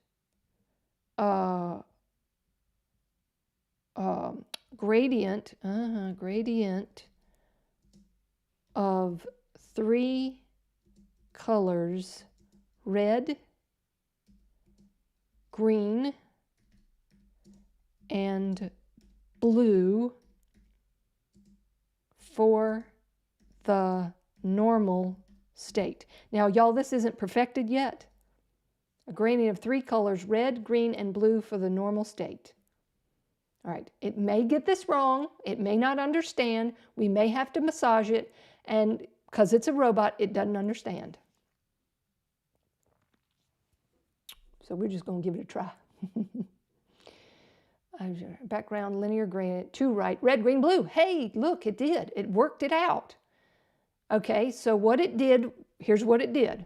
gradient of three colors: red, green, and blue for the normal state. Now, y'all, this isn't perfected yet. A gradient of three colors: red, green, and blue for the normal state. All right, it may get this wrong. It may not understand. We may have to massage it, and because it's a robot, it doesn't understand. So we're just going to give it a try. Background, linear gradient, to right, red, green, blue. Hey, look, it did. It worked it out. Okay, so what it did, here's what it did.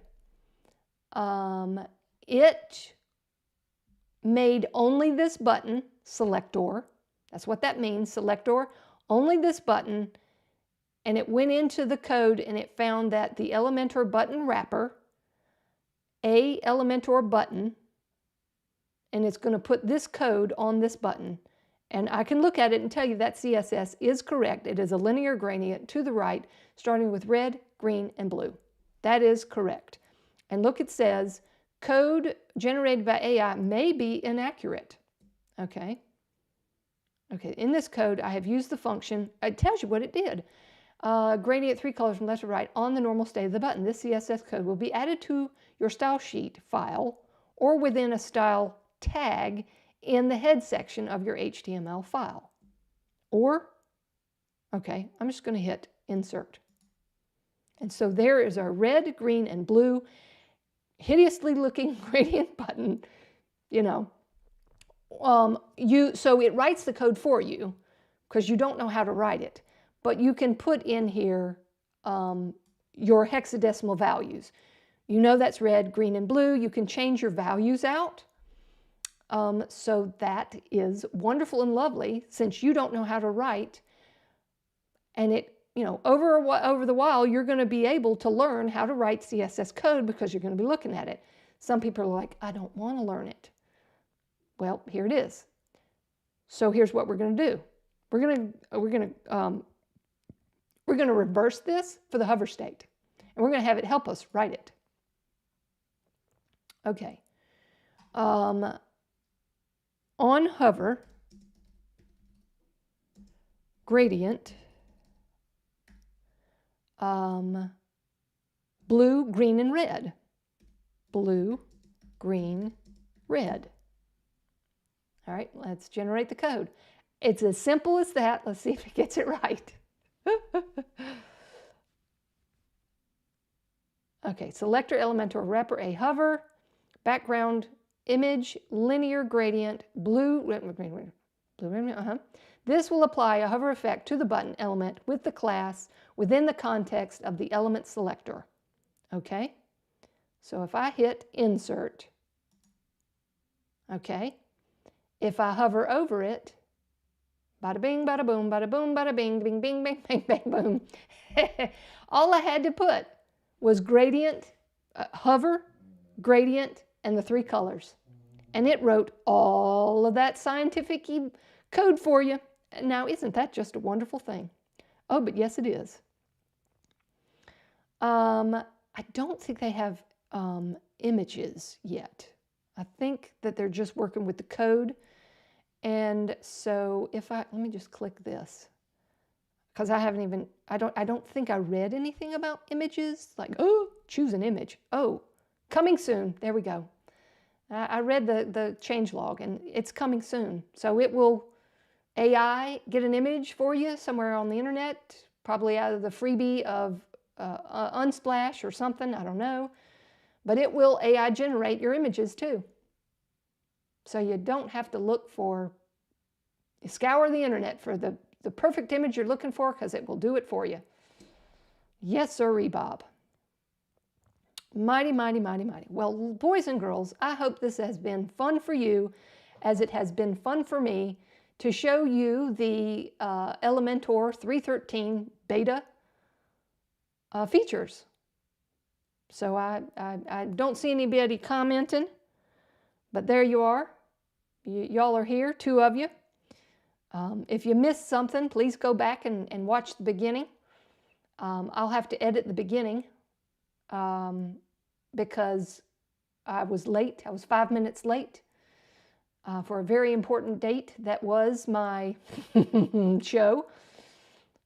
It made only this button, selector. That's what that means, selector. Only this button. And it went into the code and it found that the Elementor button wrapper, a Elementor button, and it's going to put this code on this button. And I can look at it and tell you that CSS is correct. It is a linear gradient to the right, starting with red, green, and blue. That is correct. And look, it says, code generated by AI may be inaccurate. Okay. Okay, in this code, I have used the function. It tells you what it did. Gradient three colors from left to right on the normal state of the button. This CSS code will be added to your style sheet file or within a style tag in the head section of your HTML file. Or, okay, I'm just going to hit insert. And so there is our red, green, and blue hideously looking gradient button, So it writes the code for you because you don't know how to write it. But you can put in here your hexadecimal values. You know that's red, green, and blue. You can change your values out. So that is wonderful and lovely since you don't know how to write. And it, over the while, you're going to be able to learn how to write CSS code because you're going to be looking at it. Some people are like, I don't want to learn it. Well, here it is. So here's what we're going to do. We're going to reverse this for the hover state, and we're going to have it help us write it. Okay. On hover, gradient, blue, green, and red. Blue, green, red. All right, let's generate the code. It's as simple as that. Let's see if it gets it right. Okay, selector, Elementor, wrapper, a hover, background, image, linear gradient, blue, This will apply a hover effect to the button element with the class within the context of the element selector. Okay? So if I hit insert, okay, if I hover over it, bada bing, bada boom, bada boom, bada bing, bing, bing, bing, bing, bing, boom. All I had to put was gradient, hover, gradient, and the 3 colors. And it wrote all of that scientific code for you. Now, isn't that just a wonderful thing? Oh, but yes, it is. I don't think they have images yet. I think that they're just working with the code. And so if let me just click this, because I don't think I read anything about images, like, oh, choose an image. Oh, coming soon. There we go. I read the changelog, and it's coming soon. So it will AI get an image for you somewhere on the internet, probably out of the freebie of Unsplash or something, I don't know. But it will AI generate your images too. So you don't have to scour the internet for the perfect image you're looking for, because it will do it for you. Yes, sirree, Bob. Mighty, mighty, mighty, mighty. Well, boys and girls, I hope this has been fun for you, as it has been fun for me to show you the Elementor 3.13 beta features. So I don't see anybody commenting, but there you are. Y'all are here, 2 of you. If you missed something, please go back and watch the beginning. I'll have to edit the beginning because I was late. I was 5 minutes late for a very important date. That was my show.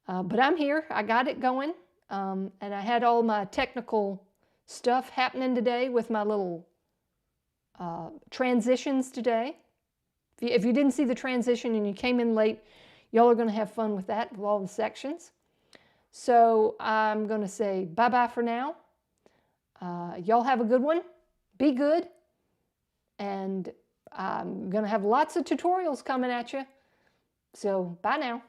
But I'm here. I got it going. And I had all my technical stuff happening today with my little transitions today. If you didn't see the transition and you came in late, y'all are going to have fun with that, with all the sections. So I'm going to say bye-bye for now. Y'all have a good one. Be good. And I'm going to have lots of tutorials coming at you. So bye now.